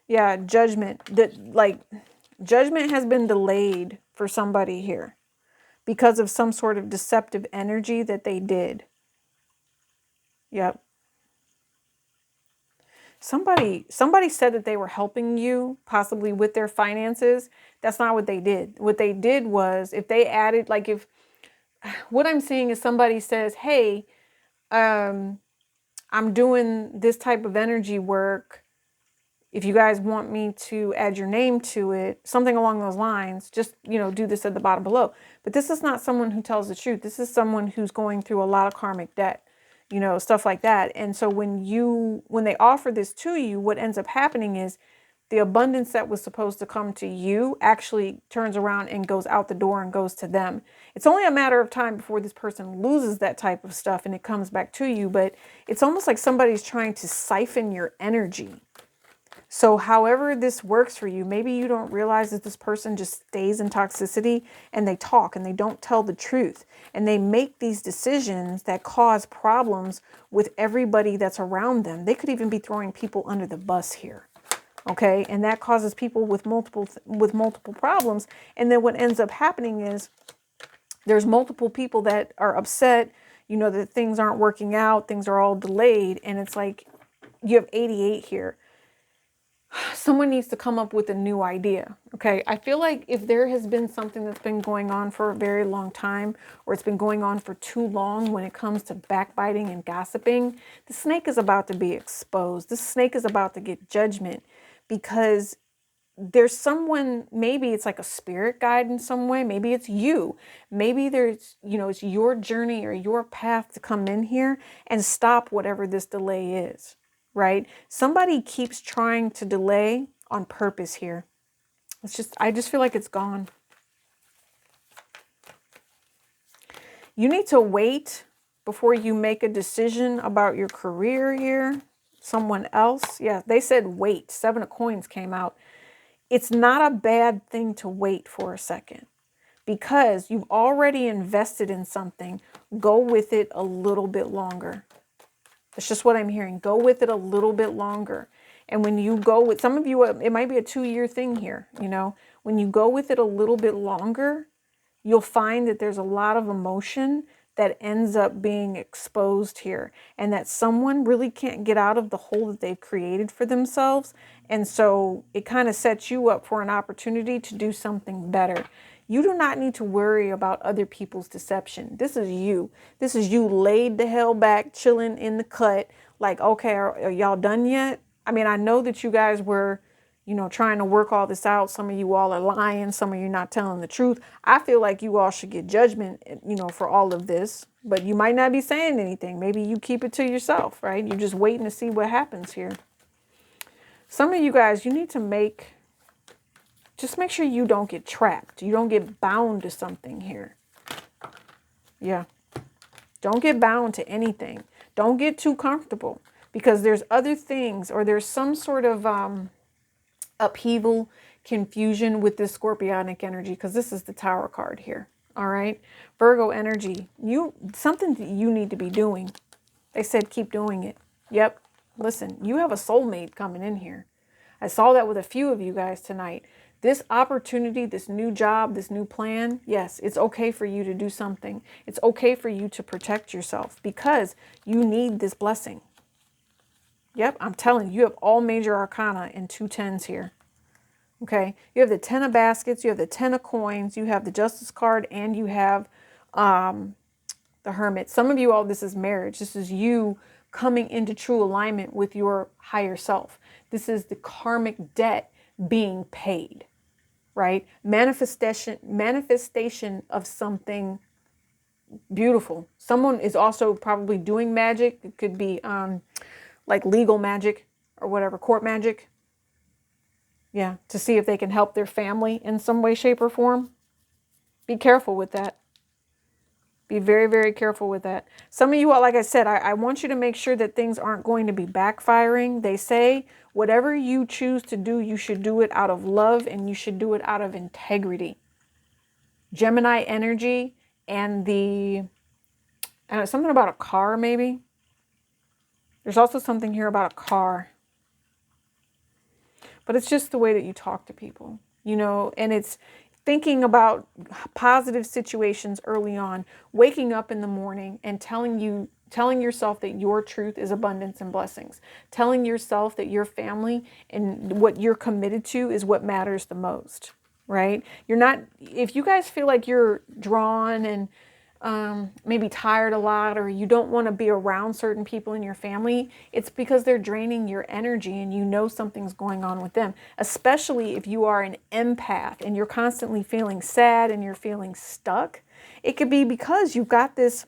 yeah, judgment has been delayed for somebody here because of some sort of deceptive energy that they did. Yep. Somebody said that they were helping you possibly with their finances. That's not what they did. What they did was, if they added, like, if what I'm seeing is somebody says, hey, I'm doing this type of energy work. If you guys want me to add your name to it, something along those lines, just, you know, do this at the bottom below. But this is not someone who tells the truth. This is someone who's going through a lot of karmic debt. You know, stuff like that. And so when they offer this to you, what ends up happening is the abundance that was supposed to come to you actually turns around and goes out the door and goes to them. It's only a matter of time before this person loses that type of stuff and it comes back to you. But it's almost like somebody's trying to siphon your energy. So however this works for you, maybe you don't realize that this person just stays in toxicity and they talk and they don't tell the truth. And they make these decisions that cause problems with everybody that's around them. They could even be throwing people under the bus here. Okay. And that causes people with multiple problems. And then what ends up happening is there's multiple people that are upset, you know, that things aren't working out. Things are all delayed. And it's like you have 88 here. Someone needs to come up with a new idea. Okay. I feel like if there has been something that's been going on for a very long time, or it's been going on for too long when it comes to backbiting and gossiping, the snake is about to be exposed. The snake is about to get judgment because there's someone, maybe it's like a spirit guide in some way. Maybe it's you. Maybe there's, you know, it's your journey or your path to come in here and stop whatever this delay is. Right? Somebody keeps trying to delay on purpose here. I just feel like it's gone. You need to wait before you make a decision about your career here. someone else. Yeah, they said wait. 7 of Coins came out. It's not a bad thing to wait for a second because you've already invested in something. Go with it a little bit longer. That's just what I'm hearing. Go with it a little bit longer. And when you go with, some of you, it might be a 2-year thing here, you know. When you go with it a little bit longer, you'll find that there's a lot of emotion that ends up being exposed here, and that someone really can't get out of the hole that they've created for themselves. And so it kind of sets you up for an opportunity to do something better. You do not need to worry about other people's deception. This is you. This is you laid the hell back, chilling in the cut. Like, okay, are y'all done yet? I mean, I know that you guys were, you know, trying to work all this out. Some of you all are lying. Some of you not telling the truth. I feel like you all should get judgment, you know, for all of this. But you might not be saying anything. Maybe you keep it to yourself, right? You're just waiting to see what happens here. Some of you guys, you need to just make sure you don't get trapped. You don't get bound to something here. Yeah. Don't get bound to anything. Don't get too comfortable because there's other things, or there's some sort of upheaval, confusion with this scorpionic energy, because this is the Tower card here. All right. Virgo energy. Something that you need to be doing. They said keep doing it. Yep. Listen, you have a soulmate coming in here. I saw that with a few of you guys tonight. This opportunity, this new job, this new plan, yes, it's okay for you to do something. It's okay for you to protect yourself because you need this blessing. Yep, I'm telling you, you have all major arcana in 2 10s here. Okay, you have the 10 of baskets, you have the 10 of coins, you have the Justice card, and you have the Hermit. Some of you all, this is marriage. This is you coming into true alignment with your higher self. This is the karmic debt being paid, right? Manifestation of something beautiful. Someone is also probably doing magic. It could be like legal magic or whatever, court magic. Yeah, to see if they can help their family in some way, shape, or form. Be careful with that. Be very, very careful with that. Some of you, like I said, I want you to make sure that things aren't going to be backfiring. They say whatever you choose to do, you should do it out of love and you should do it out of integrity. Gemini energy and something about a car maybe. There's also something here about a car. But it's just the way that you talk to people, you know, and it's thinking about positive situations early on, waking up in the morning and telling yourself that your truth is abundance and blessings, telling yourself that your family and what you're committed to is what matters the most, right? If you guys feel like you're drawn and maybe tired a lot, or you don't want to be around certain people in your family, it's because they're draining your energy and you know something's going on with them, especially if you are an empath and you're constantly feeling sad and you're feeling stuck. It could be because you've got this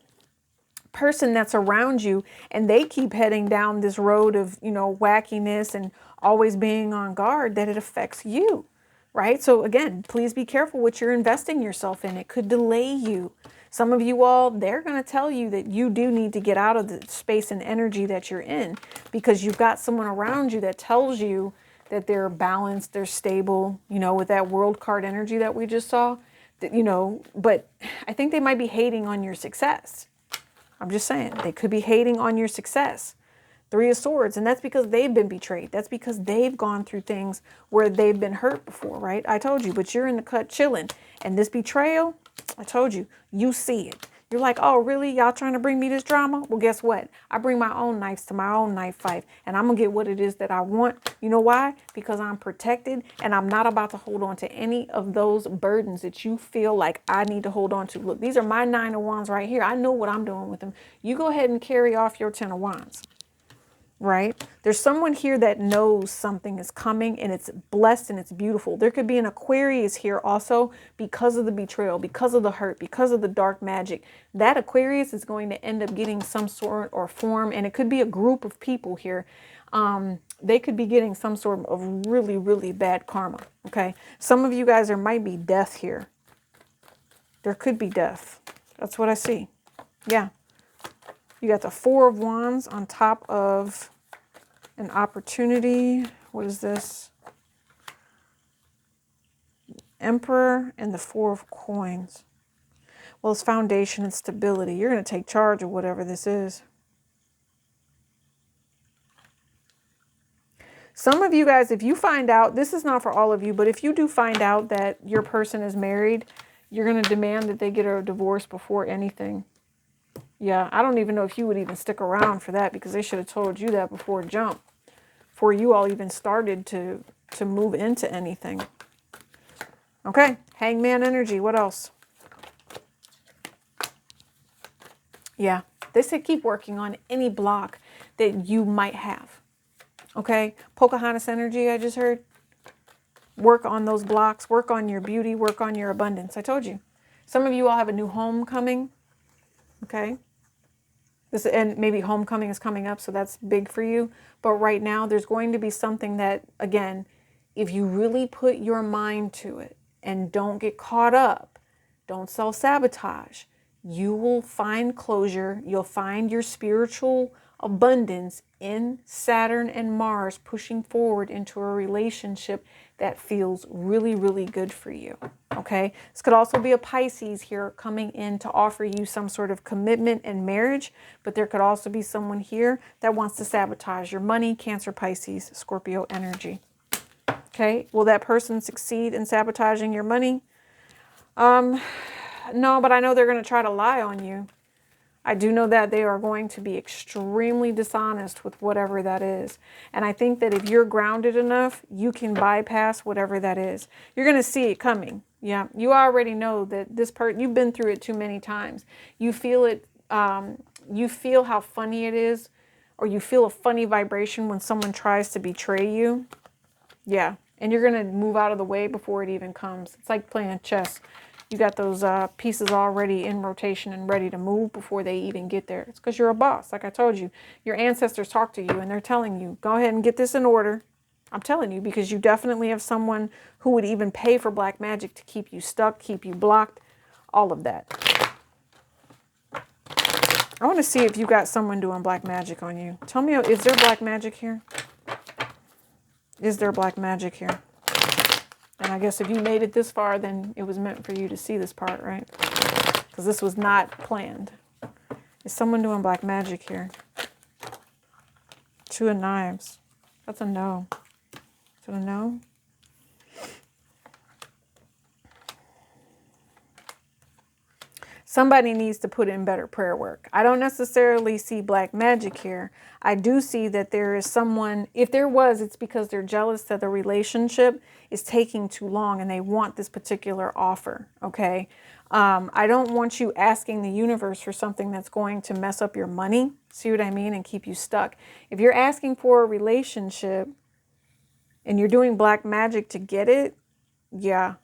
person that's around you and they keep heading down this road of, you know, wackiness and always being on guard, that it affects you, right? So again, please be careful what you're investing yourself in. It could delay you. Some of you all, they're going to tell you that you do need to get out of the space and energy that you're in because you've got someone around you that tells you that they're balanced, they're stable, you know, with that world card energy that we just saw, that, you know, but I think they might be hating on your success. I'm just saying, they could be hating on your success. 3 of Swords, and that's because they've been betrayed. That's because they've gone through things where they've been hurt before, right? I told you, but you're in the cut chilling. And this betrayal, I told you, you see it. You're like, oh, really? Y'all trying to bring me this drama? Well, guess what? I bring my own knives to my own knife fight, and I'm going to get what it is that I want. You know why? Because I'm protected, and I'm not about to hold on to any of those burdens that you feel like I need to hold on to. Look, these are my 9 of Wands right here. I know what I'm doing with them. You go ahead and carry off your 10 of Wands. Right? There's someone here that knows something is coming and it's blessed and it's beautiful. There could be an Aquarius here also because of the betrayal, because of the hurt, because of the dark magic. That Aquarius is going to end up getting some sort or form, and it could be a group of people here. They could be getting some sort of really, really bad karma. Okay. Some of you guys, there might be death here. There could be death. That's what I see. Yeah. You got the 4 of Wands on top of An opportunity. What is this? Emperor and the Four of Coins. Well, it's foundation and stability. You're going to take charge of whatever this is. Some of you guys, if you find out, this is not for all of you, but if you do find out that your person is married, you're going to demand that they get a divorce before anything. Yeah, I don't even know if you would even stick around for that, because they should have told you that before jump, before you all even started to move into anything. Okay, Hangman energy. What else? Yeah, they say keep working on any block that you might have. Okay, Pocahontas energy, I just heard. Work on those blocks, work on your beauty, work on your abundance. I told you. Some of you all have a new home coming. Okay. And maybe homecoming is coming up, so that's big for you. But right now, there's going to be something that, again, if you really put your mind to it and don't get caught up, don't self-sabotage, you will find closure. You'll find your spiritual abundance in Saturn and Mars pushing forward into a relationship that feels really, really good for you. Okay. This could also be a Pisces here coming in to offer you some sort of commitment and marriage, but there could also be someone here that wants to sabotage your money. Cancer, Pisces, Scorpio energy. Okay. Will that person succeed in sabotaging your money? No, but I know they're going to try to lie on you. I do know that they are going to be extremely dishonest with whatever that is. And I think that if you're grounded enough, you can bypass whatever that is. You're going to see it coming. Yeah, you already know that this part, you've been through it too many times. You feel it, you feel how funny it is, or you feel a funny vibration when someone tries to betray you. Yeah, and you're going to move out of the way before it even comes. It's like playing chess. You got those pieces already in rotation and ready to move before they even get there. It's because you're a boss. Like I told you, your ancestors talk to you and they're telling you, go ahead and get this in order. I'm telling you, because you definitely have someone who would even pay for black magic to keep you stuck, keep you blocked, all of that. I want to see if you got someone doing black magic on you. Tell me, is there black magic here? Is there black magic here? And I guess if you made it this far, then it was meant for you to see this part, right? Because this was not planned. Is someone doing black magic here? Two of Knives. That's a no. Is it a no? Somebody needs to put in better prayer work. I don't necessarily see black magic here. I do see that there is someone, if there was, it's because they're jealous that the relationship is taking too long and they want this particular offer, okay? I don't want you asking the universe for something that's going to mess up your money, see what I mean, and keep you stuck. If you're asking for a relationship and you're doing black magic to get it, yeah.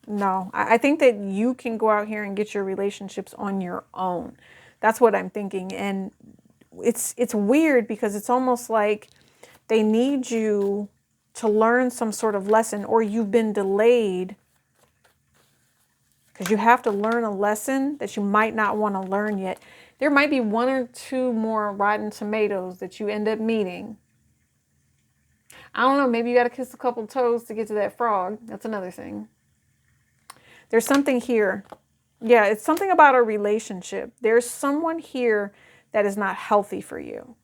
No, I think that you can go out here and get your relationships on your own. That's what I'm thinking. And it's weird because it's almost like they need you to learn some sort of lesson, or you've been delayed because you have to learn a lesson that you might not want to learn yet. There might be one or two more rotten tomatoes that you end up meeting. I don't know, maybe you got to kiss a couple toes to get to that frog. That's another thing. There's something here. Yeah, it's something about a relationship. There's someone here that is not healthy for you.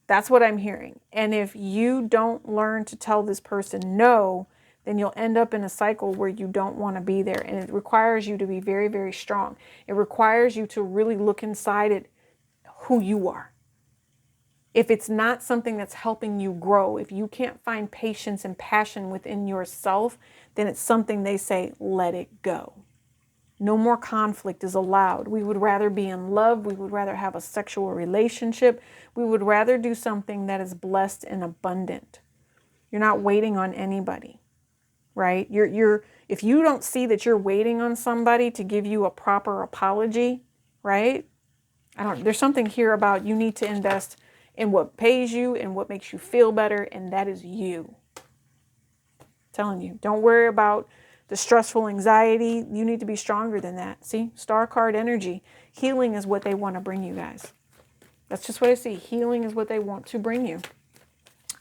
That's what I'm hearing. And if you don't learn to tell this person no, then you'll end up in a cycle where you don't want to be there. And it requires you to be very, very strong. It requires you to really look inside at who you are. If it's not something that's helping you grow, if you can't find patience and passion within yourself, then it's something they say, let it go. No more conflict is allowed. We would rather be in love. We would rather have a sexual relationship. We would rather do something that is blessed and abundant. You're not waiting on anybody, right? If you don't see that you're waiting on somebody to give you a proper apology, right? There's something here about you need to invest in what pays you and what makes you feel better, and that is you. I'm telling you, don't worry about the stressful anxiety. You need to be stronger than that. See, star card energy. Healing is what they want to bring you guys. That's just what I see. Healing is what they want to bring you.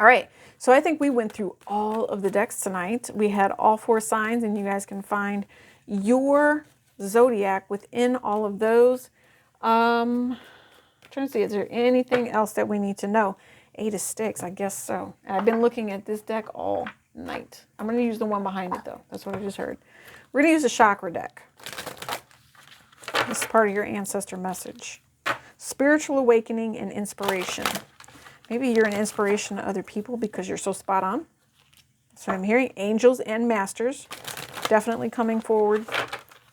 All right, so I think we went through all of the decks tonight. We had all 4 signs, and you guys can find your zodiac within all of those. I'm trying to see, is there anything else that we need to know? 8 of Sticks, I guess so. And I've been looking at this deck all night. I'm going to use the one behind it, though. That's what I just heard. We're going to use the chakra deck. This is part of your ancestor message. Spiritual awakening and inspiration. Maybe you're an inspiration to other people because you're so spot on. That's what I'm hearing. Angels and masters definitely coming forward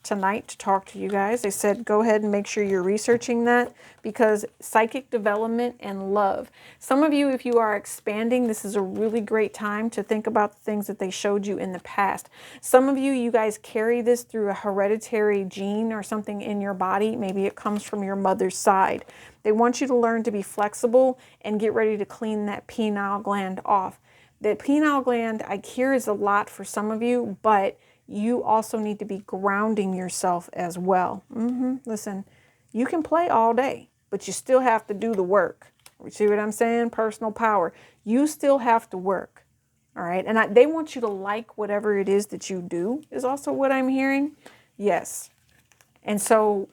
tonight to talk to you guys. They said go ahead and make sure you're researching that, because psychic development and love. Some of you, if you are expanding, this is a really great time to think about the things that they showed you in the past. Some of you, you guys carry this through a hereditary gene or something in your body. Maybe it comes from your mother's side. They want you to learn to be flexible and get ready to clean that pineal gland off. The pineal gland, I hear, is a lot for some of you, but you also need to be grounding yourself as well. Listen, you can play all day, but you still have to do the work. You see what I'm saying? Personal power. You still have to work. All right. And they want you to like whatever it is that you do, is also what I'm hearing. Yes. And so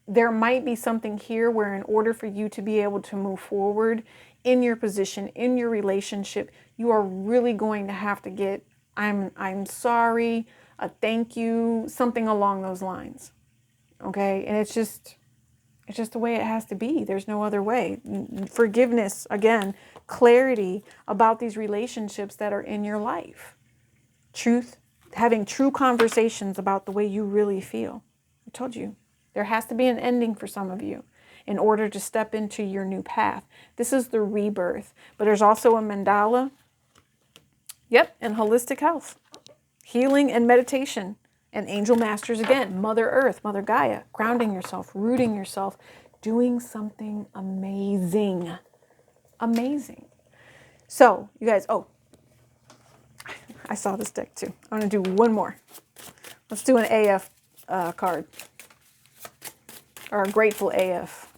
there might be something here where in order for you to be able to move forward in your position, in your relationship, you are really going to have to get, I'm sorry, a thank you, something along those lines. Okay? And it's just the way it has to be. There's no other way. Forgiveness, again, clarity about these relationships that are in your life. Truth, having true conversations about the way you really feel. I told you, there has to be an ending for some of you in order to step into your new path. This is the rebirth. But there's also a mandala. Yep, and holistic health. Healing and meditation, and angel masters again, Mother Earth, Mother Gaia, grounding yourself, rooting yourself, doing something amazing. Amazing. So, you guys, oh, I saw this deck too. I'm going to do one more. Let's do an AF card, or a grateful AF.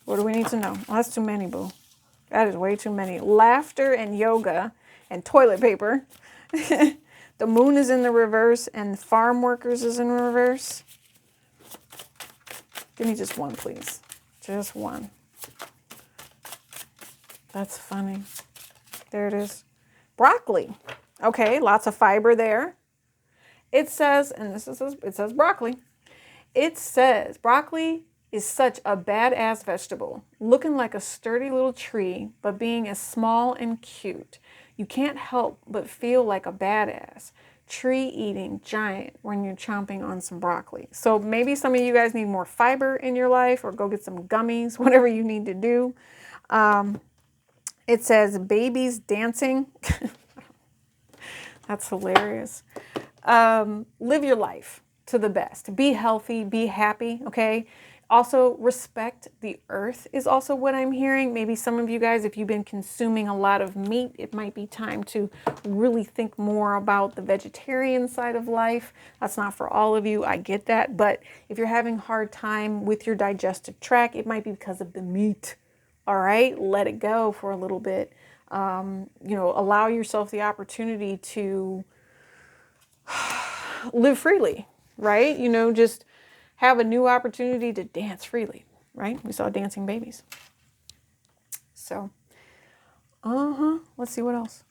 What do we need to know? Well, that's too many, boo. That is way too many. Laughter and yoga and toilet paper. The moon is in the reverse and farm workers is in reverse. Give me just one, please. Just one. That's funny. There it is. Broccoli. Okay, lots of fiber there. It says, and it says broccoli. It says broccoli is such a badass vegetable, looking like a sturdy little tree, but being as small and cute. You can't help but feel like a badass tree-eating giant when you're chomping on some broccoli. So maybe some of you guys need more fiber in your life, or go get some gummies, whatever you need to do. It says babies dancing. That's hilarious. Live your life to the best. Be healthy, be happy, okay? Also, respect the earth is also what I'm hearing. Maybe some of you guys, if you've been consuming a lot of meat, it might be time to really think more about the vegetarian side of life. That's not for all of you. I get that. But if you're having a hard time with your digestive tract, it might be because of the meat. All right? Let it go for a little bit. Allow yourself the opportunity to live freely, right? Just have a new opportunity to dance freely, right? We saw dancing babies. So, let's see what else.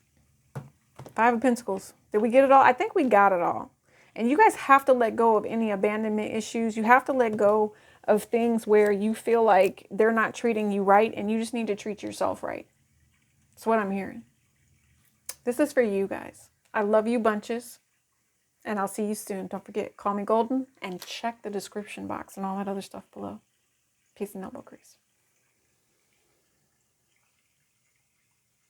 5 of Pentacles. Did we get it all? I think we got it all. And you guys have to let go of any abandonment issues. You have to let go of things where you feel like they're not treating you right, and you just need to treat yourself right. That's what I'm hearing. This is for you guys. I love you bunches. And I'll see you soon. Don't forget, call me Golden, and check the description box and all that other stuff below. Peace and elbow grease.